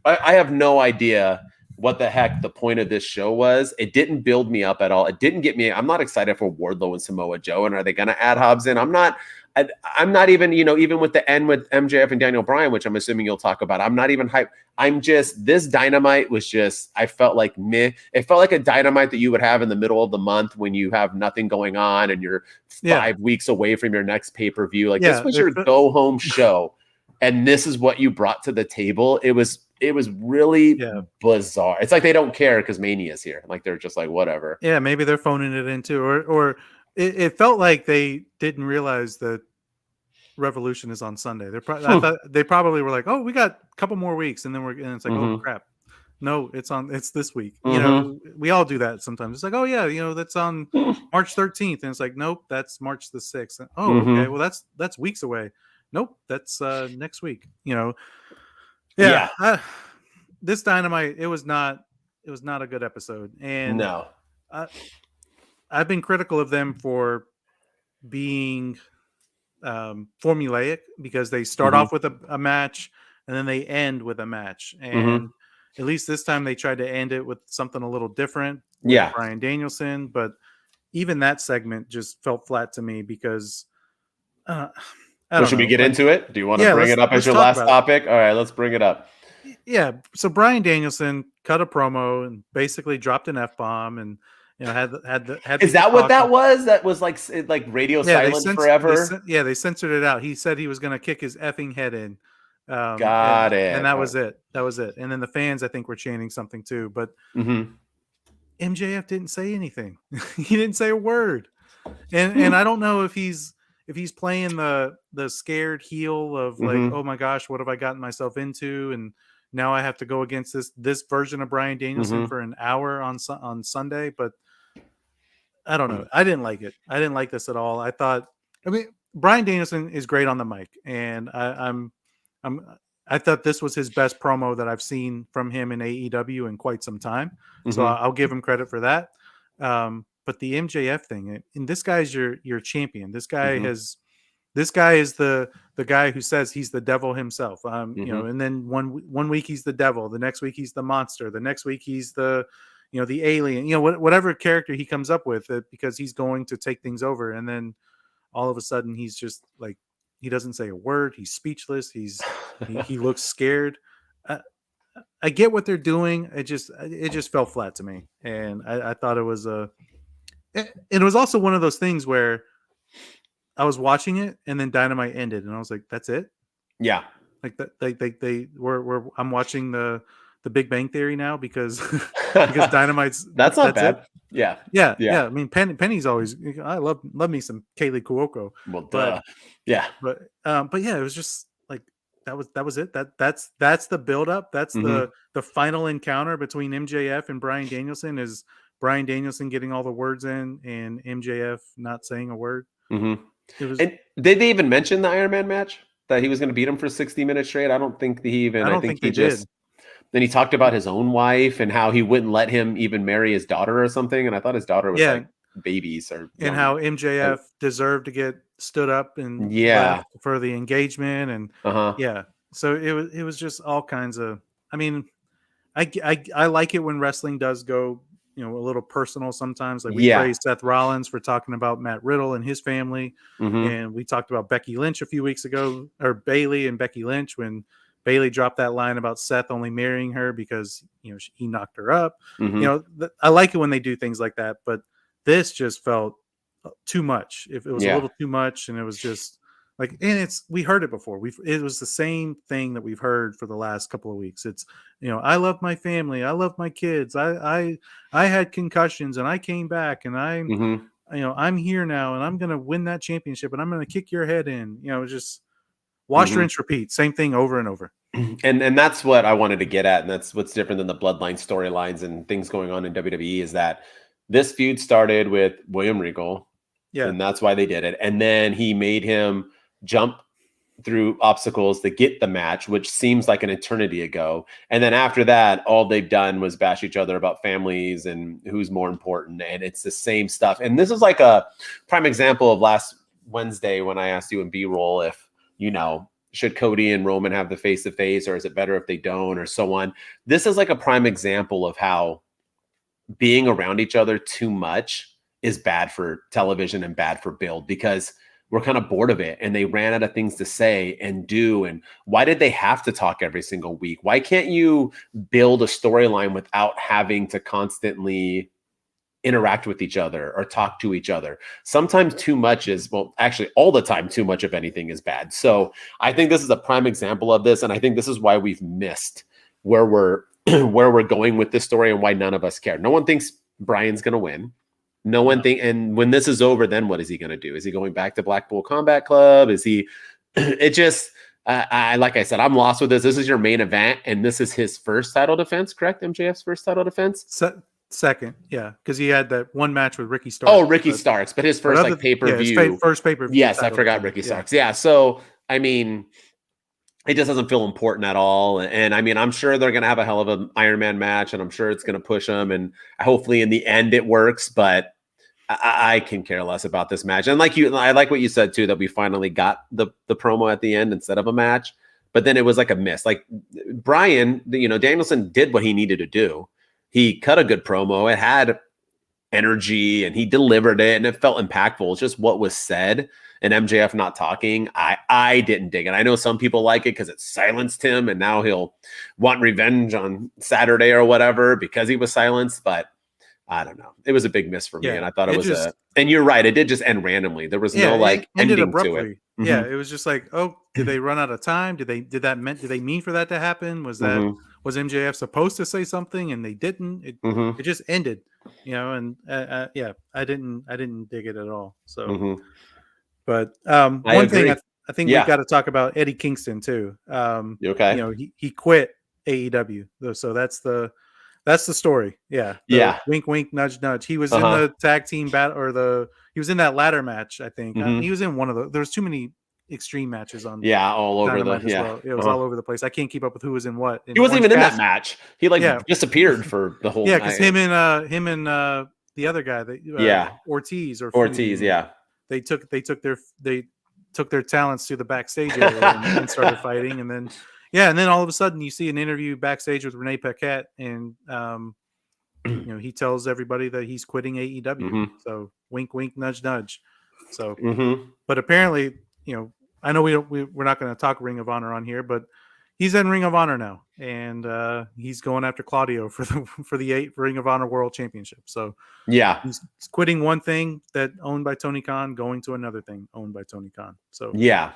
I have no idea what the heck the point of this show was. It didn't build me up at all. It didn't get me. I'm not excited for Wardlow and Samoa Joe. And are they going to add Hobbs in? I'm not even, even with the end with MJF and Daniel Bryan, which I'm assuming you'll talk about, I'm not even hyped. I'm just, this Dynamite was just, I felt like meh. It felt like a Dynamite that you would have in the middle of the month when you have nothing going on and you're 5 weeks away from your next pay-per-view. Like this was your go home show. And this is what you brought to the table. It was really bizarre. It's like they don't care because Mania's here. Like they're just like, whatever. Yeah, maybe they're phoning it in too. Or it felt like they didn't realize that Revolution is on Sunday. I thought they probably were like, oh, we got a couple more weeks, and it's like, oh crap. No, it's this week. We all do that sometimes. It's like, oh yeah, that's on March 13th. And it's like, nope, that's March the 6th. And, oh, okay, well that's weeks away. Nope, that's next week. This Dynamite, it was not a good episode. And no, I've been critical of them for being formulaic because they start off with a match and then they end with a match. And at least this time they tried to end it with something a little different. Yeah, Bryan Danielson, but even that segment just felt flat to me because. Should we get into it? Do you want to bring it up as your last topic? All right, let's bring it up. Yeah. So Bryan Danielson cut a promo and basically dropped an F-bomb and had. Is that what that was? That was like radio silence forever. They censored it out. He said he was going to kick his effing head in. Got it. And that was it. That was it. And then the fans, I think, were chanting something too. But MJF didn't say anything. He didn't say a word. And I don't know if he's playing the scared heel of like, oh my gosh, what have I gotten myself into? And now I have to go against this version of Bryan Danielson for an hour on Sunday. But I don't know. I didn't like it. I didn't like this at all. I mean, Bryan Danielson is great on the mic, and I thought this was his best promo that I've seen from him in AEW in quite some time. So I'll give him credit for that. But the MJF thing, and this guy's your champion. This guy is the guy who says he's the devil himself. And then one week he's the devil, the next week he's the monster, the next week he's the alien, whatever character he comes up with, because he's going to take things over. And then all of a sudden he's just like, he doesn't say a word. He's speechless. He looks scared. I get what they're doing. It just fell flat to me. And I thought it was it was also one of those things where I was watching it and then Dynamite ended and I was like, that's it. Yeah. Like that. They were I'm watching the Big Bang Theory now because Dynamite's that's not bad. It. Yeah. I mean, Penny's always, I love me some Kaylee Cuoco. Well, but yeah. But yeah, it was just like, that was it. That's the buildup. That's the final encounter between MJF and Bryan Danielson is Bryan Danielson getting all the words in and MJF not saying a word. And did they even mention the Iron Man match that he was going to beat him for 60 minutes straight? I don't think he just. Then he talked about his own wife and how he wouldn't let him even marry his daughter or something. And I thought his daughter was like babies or and young. how MJF deserved to get stood up and Yeah. left for the engagement, and Uh-huh. yeah, so it was just all kinds of. I mean, I like it when wrestling does go, a little personal sometimes. Like we Yeah. praised Seth Rollins for talking about Matt Riddle and his family, Mm-hmm. and we talked about Becky Lynch a few weeks ago, or Bailey and Becky Lynch, when Bailey dropped that line about Seth only marrying her because he knocked her up. Mm-hmm. I like it when they do things like that, but this just felt too much. If it was a Yeah. little too much, and it was just like, and we heard it before. It was the same thing that we've heard for the last couple of weeks. It's I love my family, I love my kids, I had concussions and I came back, and Mm-hmm. I'm here now, and I'm gonna win that championship, and I'm gonna kick your head in. Just wash, Mm-hmm. rinse, repeat, same thing over and over. And that's what I wanted to get at, and that's what's different than the bloodline storylines and things going on in WWE is that this feud started with William Regal, Yeah, and that's why they did it. And then he made him jump through obstacles to get the match, which seems like an eternity ago. And then after that, all they've done was bash each other about families and who's more important. And it's the same stuff. And this is like a prime example of last Wednesday when I asked you in B-roll if, should Cody and Roman have the face-to-face, or is it better if they don't, or so on. This is like a prime example of how being around each other too much is bad for television and bad for build, because we're kind of bored of it and they ran out of things to say and do. And why did they have to talk every single week? Why can't you build a storyline without having to constantly interact with each other or talk to each other? Sometimes too much is, well, actually all the time, too much of anything is bad. So I think this is a prime example of this. And I think this is why we've missed where we're where we're going with this story and why none of us care. No one thinks Brian's going to win. No one think, and when this is over, then what is he going to do? Is he going back to Blackpool Combat Club? Is he? It just, like I said, I'm lost with this. This is your main event, and this is his first title defense, correct? MJF's first title defense. Second, yeah, because he had that one match with Ricky Starks. Oh, Ricky Starks, but his first like pay-per-view. His first pay-per-view. Yes, I forgot Ricky Starks. Yeah, so I mean, it just doesn't feel important at all. And I mean, I'm sure they're going to have a hell of an Iron Man match, and I'm sure it's going to push them. And hopefully in the end it works, but I can care less about this match. And I like what you said too, that we finally got the promo at the end instead of a match, but then it was like a miss. Like Brian, Danielson did what he needed to do. He cut a good promo. It had energy and he delivered it and it felt impactful. It's just what was said and MJF not talking. I didn't dig it. I know some people like it because it silenced him and now he'll want revenge on Saturday or whatever because he was silenced, but I don't know. It was a big miss for me, and I thought it was and you're right. It did just end randomly. There was no like ending abruptly to it. Mm-hmm. Yeah, it was just like, oh, did they run out of time? Did they mean for that to happen? Was MJF supposed to say something and they didn't? It just ended, and yeah, I didn't dig it at all. So, but one thing I think we've got to talk about Eddie Kingston too. You okay? He quit AEW, so that's the story. Yeah. Wink, wink, nudge, nudge. He was in the tag team battle, or he was in that ladder match, I think. He was in one of there was too many extreme matches on. Yeah, all over Dynamite as well. It was all over the place. I can't keep up with who was in what. He wasn't even in that match. He disappeared for the whole. Yeah, because him and the other guy, Ortiz. Yeah. They took their talents to the backstage area and started fighting, and then. Yeah, and then all of a sudden you see an interview backstage with Renee Paquette, and he tells everybody that he's quitting AEW. So wink, wink, nudge, nudge. So, but apparently, I know we're not going to talk Ring of Honor on here, but he's in Ring of Honor now, and he's going after Claudio for the Ring of Honor World Championship. So yeah, he's quitting one thing that owned by Tony Khan, going to another thing owned by Tony Khan. So yeah,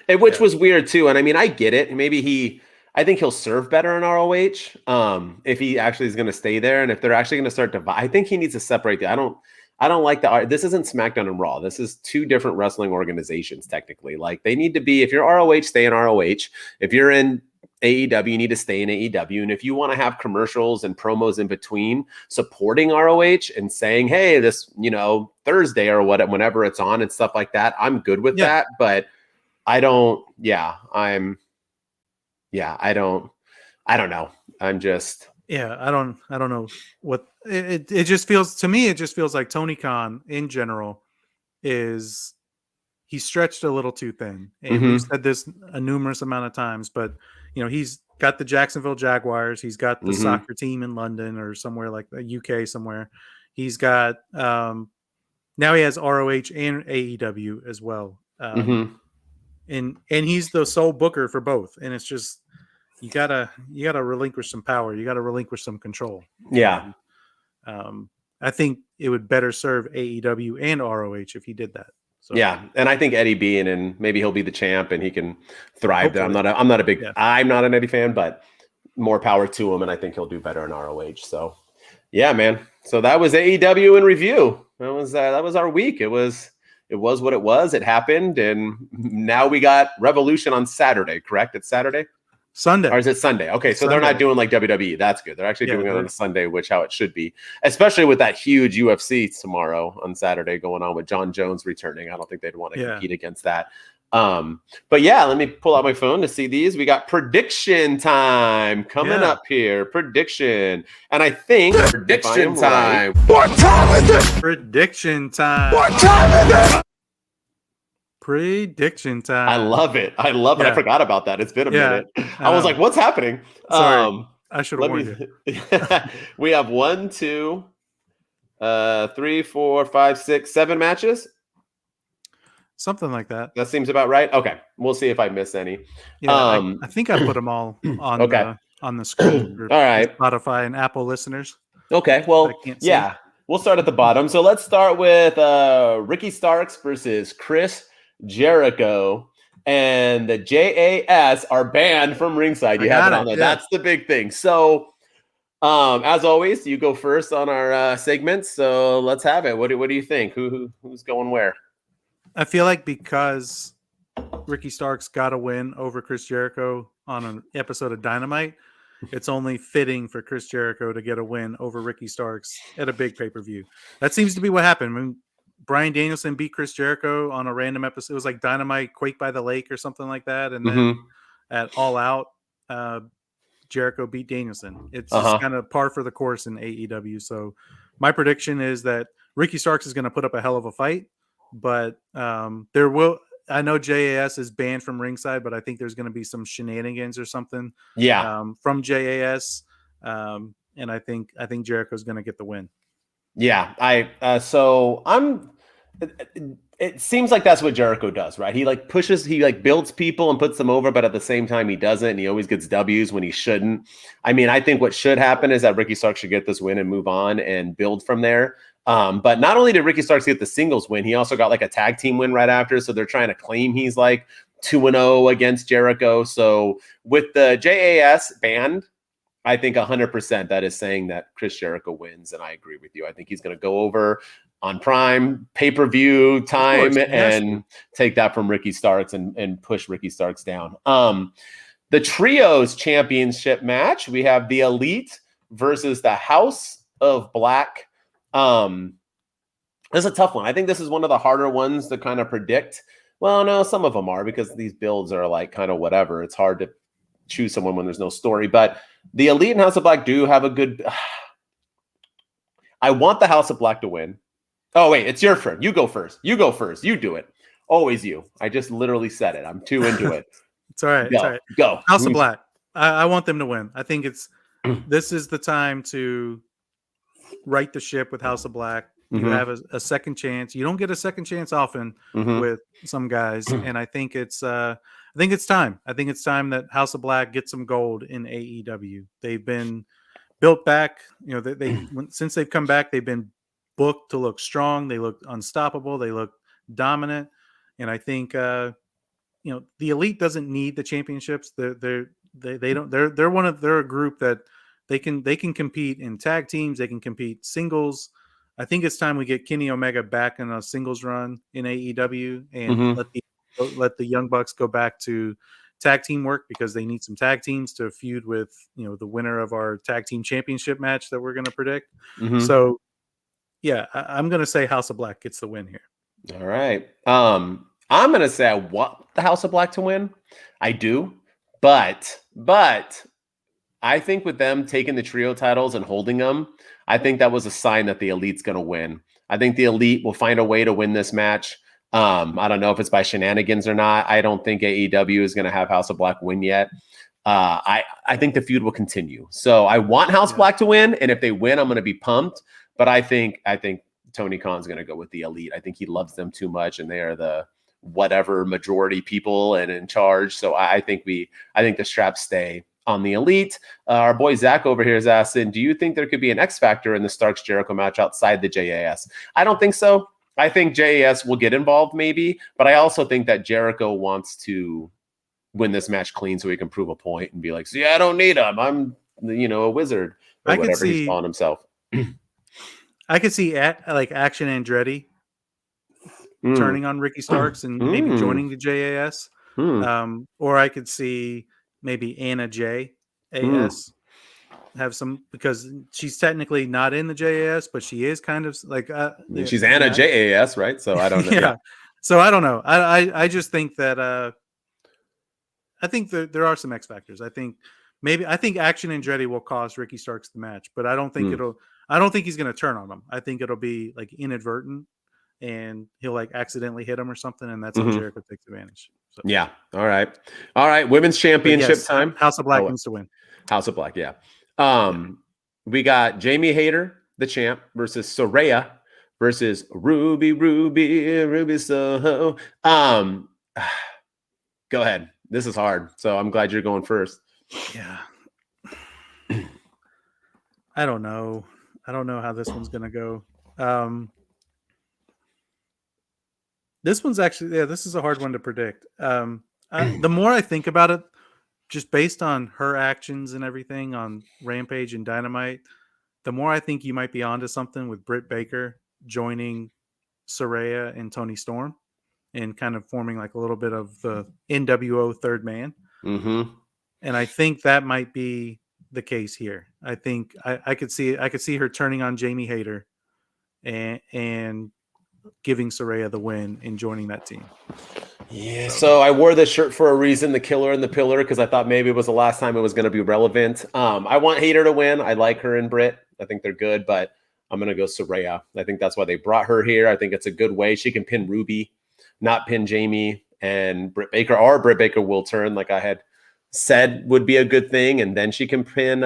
which was weird too. And I mean, I get it. Maybe I think he'll serve better in ROH if he actually is going to stay there, and if they're actually going to start I think he needs to separate. I don't like that. This isn't SmackDown and Raw. This is two different wrestling organizations, technically. Like, they need to be, if you're ROH, stay in ROH. If you're in AEW, you need to stay in AEW. And if you want to have commercials and promos in between supporting ROH and saying, hey, this, Thursday or whenever it's on and stuff like that, I'm good with that. But I don't know. I'm just, Yeah, I don't know what it just feels to me. It just feels like Tony Khan in general is he's stretched a little too thin, and we've Mm-hmm. said this a numerous amount of times. But he's got the Jacksonville Jaguars, he's got the Mm-hmm. soccer team in London or somewhere like the UK somewhere. He's got now he has ROH and AEW as well, Mm-hmm. and he's the sole booker for both. And it's just you gotta relinquish some power, you gotta relinquish some control, Yeah. and I think it would better serve AEW and ROH if he did that. So Yeah, and I think Eddie being in, maybe he'll be the champ and he can thrive there. hopefully, yeah, I'm not an Eddie fan, but more power to him, and I think he'll do better in ROH. So, yeah, man. So that was AEW in review. That was our week. It was what it was. It happened, and now we got Revolution on Saturday. Correct? It's Saturday. Or Sunday, is it Sunday? Okay, so they're Sunday, not doing like WWE. That's good. They're actually yeah, doing it on a Sunday, which how it should be, especially with that huge UFC tomorrow on Saturday going on with John Jones returning. I don't think they'd want to yeah. compete against that. But yeah, let me pull out my phone to see these. We got prediction time coming Yeah. up here. Prediction. And I think Prediction time. Prediction time. Prediction time. I love it. I love it. I Yeah. forgot about that. It's been a Yeah, minute. I I was know. like, what's happening? Sorry. I should have Let warned me. you. We have 1, 2, 3, 4, 5, 6, 7 matches. Something like that. That seems about right. Okay, we'll see if I miss any. Yeah, I think I put them all on Okay. on the screen for All right. Spotify and Apple listeners. Okay, well, I can't see. yeah, we'll start at the bottom. So let's start with Ricky Starks versus Chris Jericho. And the JAS are banned from ringside. You have it on there. Yeah. That's the big thing. So, as always, you go first on our segments. So let's have it. What do you think? Who's going where? I feel like because Ricky Starks got a win over Chris Jericho on an episode of Dynamite, it's only fitting for Chris Jericho to get a win over Ricky Starks at a big pay-per-view. That seems to be what happened. When Bryan Danielson beat Chris Jericho on a random episode, it was like Dynamite Quake by the Lake or something like that. And then at All Out, Jericho beat Danielson. It's just kind of par for the course in AEW. So my prediction is that Ricky Starks is going to put up a hell of a fight, but there will. I know JAS is banned from ringside, but I think there's going to be some shenanigans or something. Yeah. From JAS, and I think Jericho's going to get the win. Yeah, so I'm. It seems like that's what Jericho does, right? He builds people and puts them over, but at the same time he doesn't, and he always gets W's when he shouldn't. I mean, I think what should happen is that Ricky Starks should get this win and move on and build from there. But not only did Ricky Starks get the singles win, he also got like a tag team win right after. So they're trying to claim he's like 2-0 against Jericho. So with the JAS banned, I think 100% that is saying that Chris Jericho wins. And I agree with you. I think he's going to go over on Prime pay-per-view time and take that from Ricky Starks and push Ricky Starks down. The Trios Championship match, we have the Elite versus the House of Black. This is a tough one. I think this is one of the harder ones to kind of predict. Well, no, some of them are because these builds are like kind of whatever. It's hard to choose someone when there's no story. But the Elite and House of Black do have a good... I want the House of Black to win. Oh, wait, it's your turn. You go first. You do it. Always you. I just literally said it. I'm too into it. It's all right. It's all right. Go. House of Black. I want them to win. I think this is the time to right the ship with House of Black. You have a second chance. You don't get a second chance often with some guys, and I think it's time. I think it's time that House of Black gets some gold in AEW. They've been built back. Since they've come back, they've been booked to look strong. They look unstoppable. They look dominant, and I think the Elite doesn't need the championships. They're a group that they can compete in tag teams. They can compete singles. I think it's time we get Kenny Omega back in a singles run in AEW and let the Young Bucks go back to tag team work, because they need some tag teams to feud with the winner of our tag team championship match that we're going to predict. So yeah, I'm going to say House of Black gets the win here. All right. I'm going to say I want the House of Black to win. I do. But I think with them taking the trio titles and holding them, I think that was a sign that the Elite's going to win. I think the Elite will find a way to win this match. I don't know if it's by shenanigans or not. I don't think AEW is going to have House of Black win yet. I think the feud will continue. So I want House Black to win, and if they win, I'm going to be pumped. But I think Tony Khan's going to go with the Elite. I think he loves them too much, and they are the whatever majority people and in charge. So I think the straps stay on the Elite. Our boy Zach over here is asking, do you think there could be an X Factor in the Starks Jericho match outside the JAS? I don't think so. I think JAS will get involved maybe, but I also think that Jericho wants to win this match clean so he can prove a point and be like, see, I don't need him. I'm, a wizard or whatever he's calling himself. I could see Action Andretti turning on Ricky Starks and maybe joining the JAS. Or I could see maybe Anna J. AS have some, because she's technically not in the JAS, but she is kind of like she's Anna JAS, right? So I don't know. Yeah. So I don't know. I just think that I think there are some X factors. I think Action Andretti will cost Ricky Starks the match, but I don't think he's going to turn on him. I think it'll be like inadvertent and he'll like accidentally hit him or something, and that's how Jericho takes advantage. So. Yeah. All right. Women's championship time. House of Black needs to win. House of Black. Yeah. We got Jamie Hayter, the champ, versus Soraya versus Ruby Soho. Go ahead. This is hard, so I'm glad you're going first. Yeah. I don't know how this one's gonna go. This one's actually, this is a hard one to predict. The more I think about it, just based on her actions and everything on Rampage and Dynamite, the more I think you might be onto something with Britt Baker joining Saraya and Toni Storm and kind of forming like a little bit of the NWO third man. And I think that might be the case here. I think I could see her turning on Jamie Hayter and giving Saraya the win and joining that team. Yeah, so I wore this shirt for a reason, the Killer and the Pillar, because I thought maybe it was the last time it was going to be relevant. I want Hayter to win. I like her and Britt. I think they're good, but I'm going to go Saraya. I think that's why they brought her here. I think it's a good way. She can pin Ruby, not pin Jamie and Britt Baker, or Britt Baker will turn, like I had said would be a good thing, and then she can pin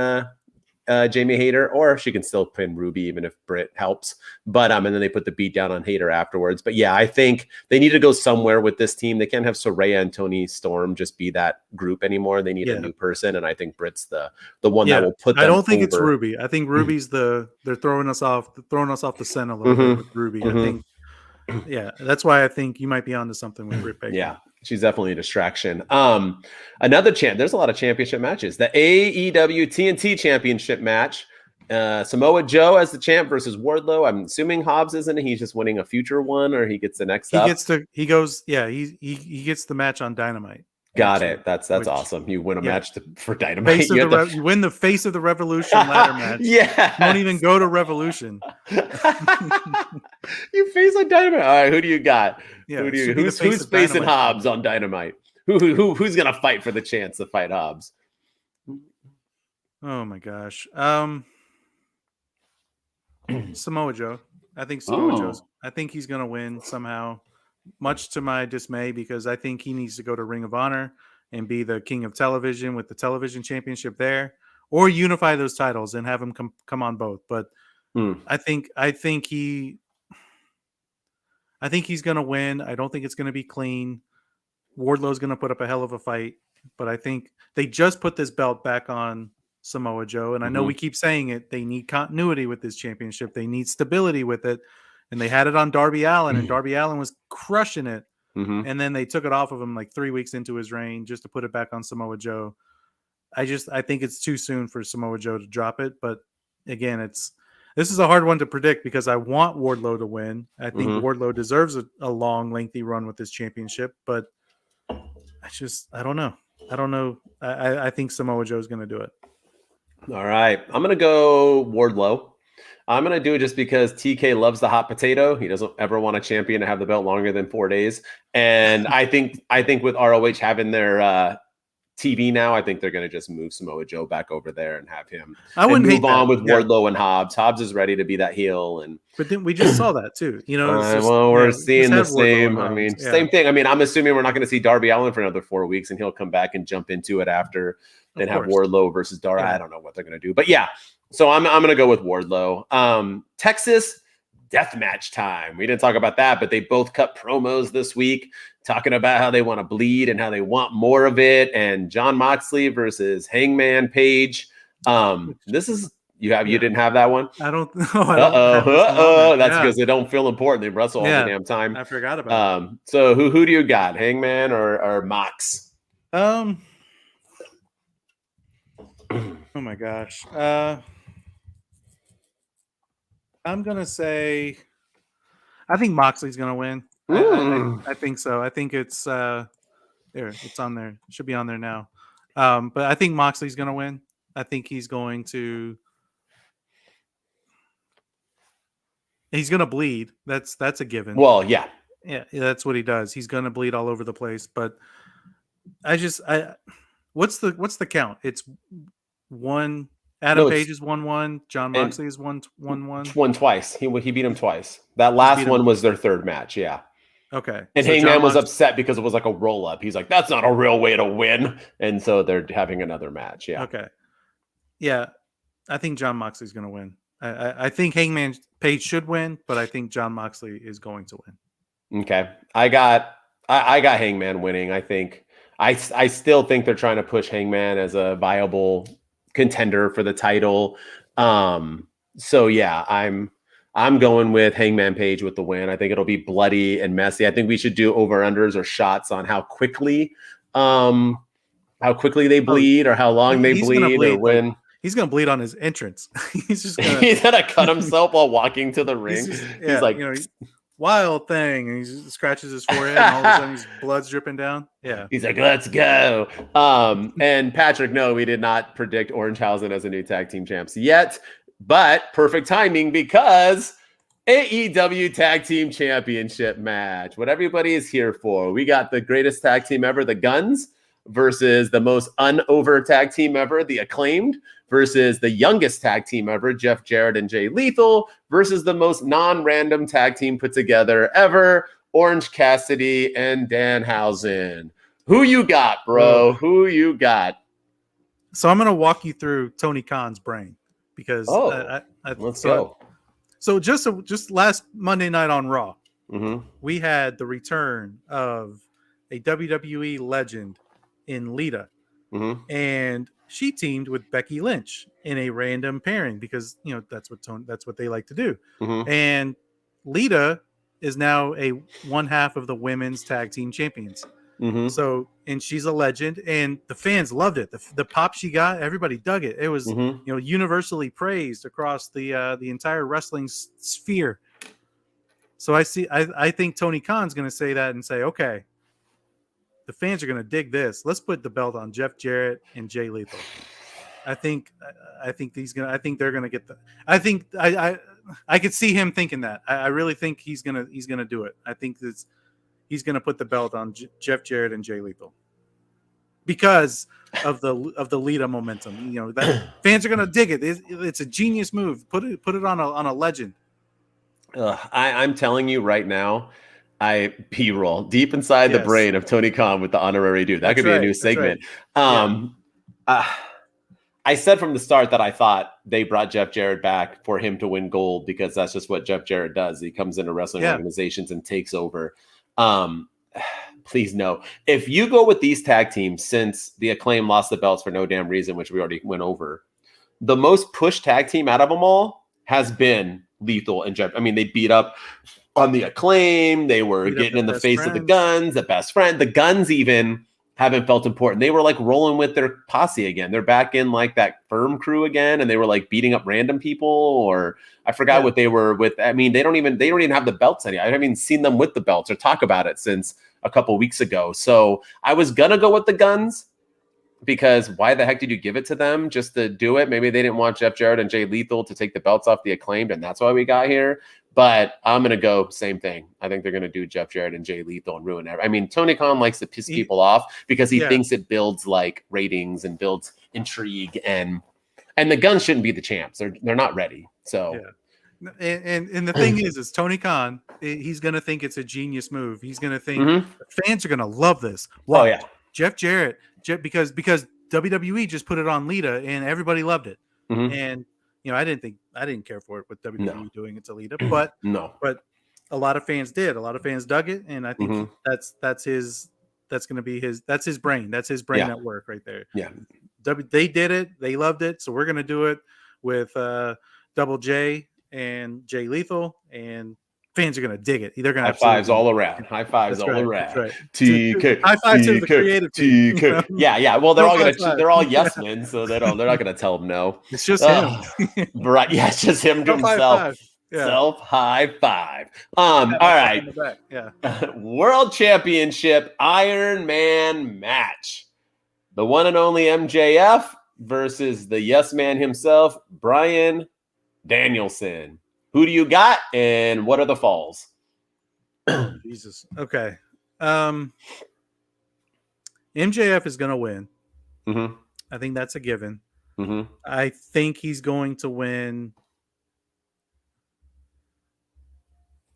Jamie Hayter, or she can still pin Ruby even if Britt helps. But and then they put the beat down on Hayter afterwards. But yeah, I think they need to go somewhere with this team. They can't have Saraya and Toni Storm just be that group anymore. They need a new person, and I think Britt's the one that will put them I don't think over. It's Ruby. I think Ruby's they're throwing us off the scent a little bit with Ruby. I think that's why I think you might be onto something with Britt Baker. Yeah. She's definitely a distraction. Another there's a lot of championship matches. The AEW TNT championship match. Samoa Joe as the champ versus Wardlow. I'm assuming Hobbs isn't. He's just winning a future one, or he gets the next up. He gets the match on Dynamite. Got it. That's awesome. You win a match for Dynamite. You win the Face of the Revolution ladder match. Yeah. Don't even go to Revolution. You face on Dynamite. All right, who do you got? Yeah, who's facing Hobbs on Dynamite? Who's gonna fight for the chance to fight Hobbs? Oh my gosh. Samoa Joe. I think I think he's gonna win somehow. Much to my dismay, because I think he needs to go to Ring of Honor and be the king of television with the television championship there, or unify those titles and have him come on both. But I think he's going to win. I don't think it's going to be clean. Wardlow's going to put up a hell of a fight, but I think they just put this belt back on Samoa Joe. And I know we keep saying it. They need continuity with this championship. They need stability with it. And they had it on Darby Allin, and Darby Allin was crushing it. And then they took it off of him like 3 weeks into his reign just to put it back on Samoa Joe. I think it's too soon for Samoa Joe to drop it. But again, this is a hard one to predict because I want Wardlow to win. I think Wardlow deserves a long, lengthy run with this championship, but I don't know. I think Samoa Joe is going to do it. All right. I'm going to go Wardlow. I'm going to do it just because TK loves the hot potato. He doesn't ever want a champion to have the belt longer than 4 days. And I think with ROH having their TV now, I think they're going to just move Samoa Joe back over there and have him I and wouldn't move hate on that. with Wardlow and Hobbs. Hobbs is ready to be that heel. And But then we just saw that too. It's just, well, we're seeing the have Wardlow and same. I Hobbs. mean, same thing. I mean, I'm assuming we're not going to see Darby Allin for another 4 weeks, and he'll come back and jump into it after. Then have Wardlow versus Darby. I don't know what they're going to do, but yeah. So I'm going to go with Wardlow. Texas deathmatch time. We didn't talk about that, but they both cut promos this week talking about how they want to bleed and how they want more of it. And John Moxley versus Hangman Page. This is you didn't have that one. I don't know. I don't have That's because they don't feel important. They wrestle all the damn time. I forgot about it. So who do you got? Hangman or Mox? Oh my gosh. I'm gonna say I think Moxley's gonna win. I think so. I think it's there. It's on there. It should be on there now. But I think Moxley's gonna win. I think he's going to bleed. That's a given. Well, yeah. Yeah, that's what he does. He's gonna bleed all over the place. But what's the count? It's 1. Adam Page is 1-1. John Moxley is 1-1. Won twice. He beat him twice. That last one was their third match. Yeah. Okay. And so Hangman was upset because it was like a roll up. He's like, "That's not a real way to win." And so they're having another match. Yeah. Okay. Yeah, I think John Moxley's going to win. I think Hangman Page should win, but I think John Moxley is going to win. Okay. I got Hangman winning. I think I still think they're trying to push Hangman as a viable contender for the title. So yeah, I'm going with Hangman Page with the win. I think it'll be bloody and messy. I think we should do over-unders or shots on how quickly they bleed or how long they bleed or when. He's going to bleed on his entrance. He's just gonna, he's going to cut himself while walking to the ring. He's like, wild thing. And he just scratches his forehead and all of a sudden his blood's dripping down. Yeah. He's like, let's go. And Patrick, no, we did not predict Orangehausen as a new tag team champs yet, but perfect timing because AEW Tag Team Championship match. What everybody is here for. We got the greatest tag team ever, the Guns, versus the most unover tag team ever, the Acclaimed, versus the youngest tag team ever, Jeff Jarrett and Jay Lethal, versus the most non-random tag team put together ever, Orange Cassidy and Danhausen. Who you got, bro? Who you got? So I'm going to walk you through Tony Khan's brain because let's go. So just last Monday night on Raw, we had the return of a WWE legend in Lita, and she teamed with Becky Lynch in a random pairing because that's what they like to do. And Lita is now one half of the women's tag team champions. So, and she's a legend, and the fans loved it. The pop she got, everybody dug it. It was universally praised across the entire wrestling sphere. So I think Tony Khan's going to say that and say, okay, the fans are going to dig this. Let's put the belt on Jeff Jarrett and Jay Lethal. I think they're going to get the. I could see him thinking that. I really think he's gonna do it. I think he's going to put the belt on Jeff Jarrett and Jay Lethal because of the Lita momentum. That fans are going to dig it. It's a genius move. Put it on a legend. I'm telling you right now, P-roll deep inside the brain of Tony Khan with the honorary dude. That could be a new segment. I said from the start that I thought they brought Jeff Jarrett back for him to win gold because that's just what Jeff Jarrett does. He comes into wrestling organizations and takes over. Please no. If you go with these tag teams, since the Acclaim lost the belts for no damn reason, which we already went over, the most pushed tag team out of them all has been Lethal and Jeff. I mean, they beat up on the Acclaim. They were getting in the face of the Guns, the best friend. The Guns even haven't felt important. They were like rolling with their posse again. They're back in like that firm crew again, and they were like beating up random people, or I forgot what they were with. I mean, they don't even have the belts anymore. I haven't even seen them with the belts or talk about it since a couple weeks ago. So I was gonna go with the Guns because why the heck did you give it to them just to do it? Maybe they didn't want Jeff Jarrett and Jay Lethal to take the belts off the Acclaimed, and that's why we got here. But I'm gonna go same thing. I think they're gonna do Jeff Jarrett and Jay Lethal and ruin everything. I mean, Tony Khan likes to piss people off because he thinks it builds like ratings and builds intrigue, and the Guns shouldn't be the champs. They're not ready. So and the thing is Tony Khan, he's gonna think it's a genius move. He's gonna think fans are gonna love this. Watch. Oh yeah, Jeff Jarrett, because WWE just put it on Lita and everybody loved it. And I didn't care for it with WWE doing it to Lita, but a lot of fans did. A lot of fans dug it, and I think that's going to be his brain. That's his brain at work right there. Yeah, they did it. They loved it, so we're going to do it with Double J and Jay Lethal, and fans are going to dig it. They're going to high fives all around. High fives all around. That's right. TK. High five to the creative team. Yeah. Well, they're all yes men, so they're not going to tell them no. It's just him. Right. Yeah. It's just him to himself. Self high five. All right. Yeah. World Championship Iron Man match. The one and only MJF versus the yes man himself, Bryan Danielson. Who do you got, and what are the falls? Jesus. Okay. MJF is going to win. I think that's a given. I think he's going to win.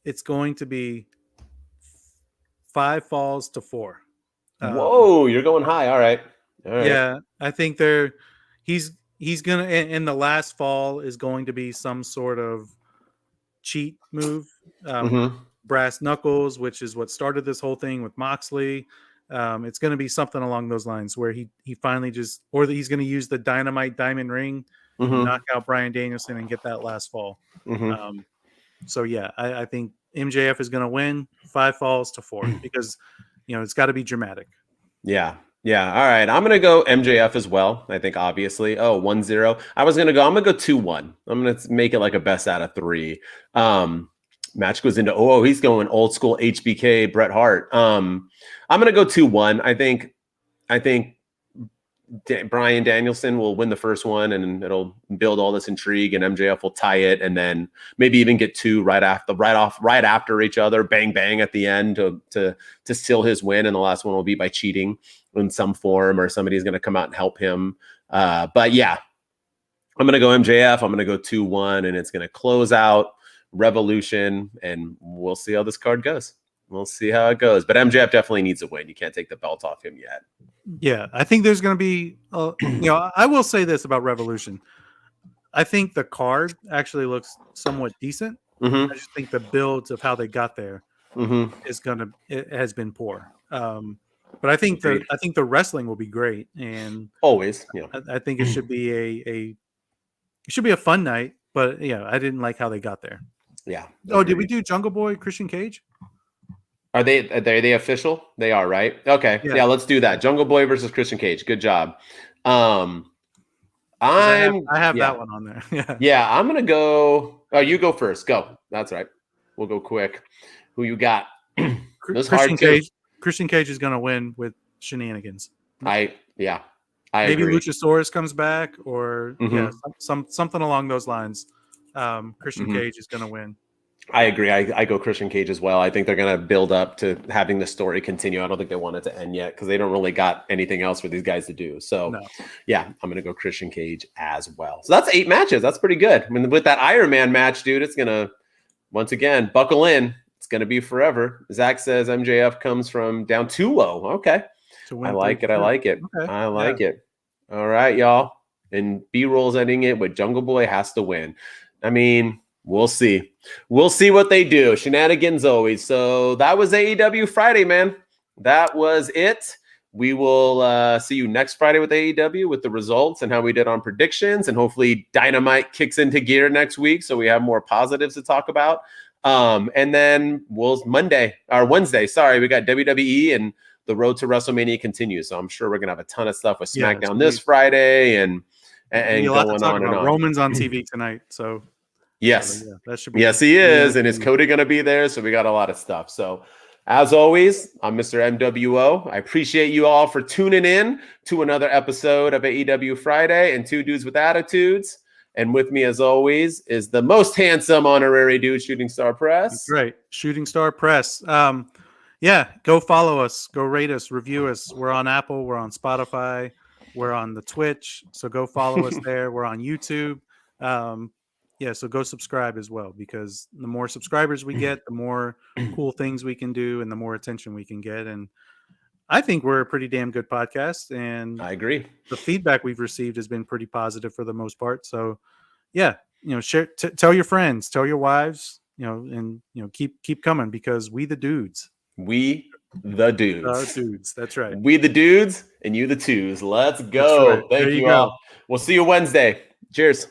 It's going to be 5 falls to 4. Whoa, you're going high. All right. Yeah, I think he's gonna, and the last fall is going to be some sort of cheat move. Brass knuckles, which is what started this whole thing with Moxley. It's going to be something along those lines where he finally he's going to use the dynamite diamond ring, knock out Bryan Danielson and get that last fall. So yeah, I think MJF is going to win 5 falls to 4 because it's got to be dramatic. Yeah. All right. I'm going to go MJF as well. I think obviously. 1-0. I'm going to go 2-1. I'm going to make it like a best out of 3. Match goes into he's going old school HBK Bret Hart. I'm going to go 2-1. I think Bryan Danielson will win the first one, and it'll build all this intrigue, and MJF will tie it, and then maybe even get 2 right after each other, bang bang at the end to seal his win, and the last one will be by cheating in some form, or somebody's going to come out and help him. But yeah, I'm going to go MJF. I'm going to go 2-1, and it's going to close out Revolution, and we'll see how this card goes. We'll see how it goes. But MJF definitely needs a win. You can't take the belt off him yet. Yeah, I think there's going to be, I will say this about Revolution. I think the card actually looks somewhat decent. I just think the builds of how they got there it has been poor. But I think the wrestling will be great, and always, I think it should be a fun night. But I didn't like how they got there. Yeah. Oh, did we do Jungle Boy, Christian Cage? Are they official? They are, right? Okay. Yeah, let's do that. Jungle Boy versus Christian Cage. Good job. I have that one on there. Yeah, I'm gonna go. Oh, you go first. Go. That's right. We'll go quick. Who you got? Christian Cage is gonna win with shenanigans. I Maybe agree. Luchasaurus comes back, or something along those lines. Christian Cage is gonna win. I agree. I go Christian Cage as well. I think they're going to build up to having the story continue. I don't think they want it to end yet because they don't really got anything else for these guys to do. So, yeah, I'm going to go Christian Cage as well. So that's 8 matches. That's pretty good. I mean, with that Iron Man match, dude, it's going to, once again, buckle in. It's going to be forever. Zach says MJF comes from down 2-0. Okay. I like it. Okay. I like it. All right, y'all. And B-roll's ending it with Jungle Boy has to win. I mean, we'll see. We'll see what they do. Shenanigans always. So that was AEW Friday, man. That was it. We will see you next Friday with AEW with the results and how we did on predictions. And hopefully Dynamite kicks into gear next week so we have more positives to talk about. And then Wednesday, we got WWE and the road to WrestleMania continues. So I'm sure we're going to have a ton of stuff with SmackDown this Friday and going on and on. Roman's on TV tonight. So yes. That should be he is. And is Cody going to be there? So we got a lot of stuff. So as always, I'm Mr. MWO. I appreciate you all for tuning in to another episode of AEW Friday and Two Dudes with Attitudes. And with me, as always, is the most handsome honorary dude, Shooting Star That's Press. right. Shooting Star Press. Yeah, go follow us, go rate us, review us. We're on Apple, we're on Spotify, we're on the Twitch. So go follow us there. We're on YouTube. Yeah, so go subscribe as well, because the more subscribers we get, the more cool things we can do and the more attention we can get. And I think we're a pretty damn good podcast. And I agree. the feedback we've received has been pretty positive for the most part. So yeah, share, tell your friends, tell your wives, and keep coming, because we the dudes. We the dudes. Dudes, that's right. We the dudes and you the twos. Let's That's right. go. There Thank you you go. all. We'll see you Wednesday. Cheers.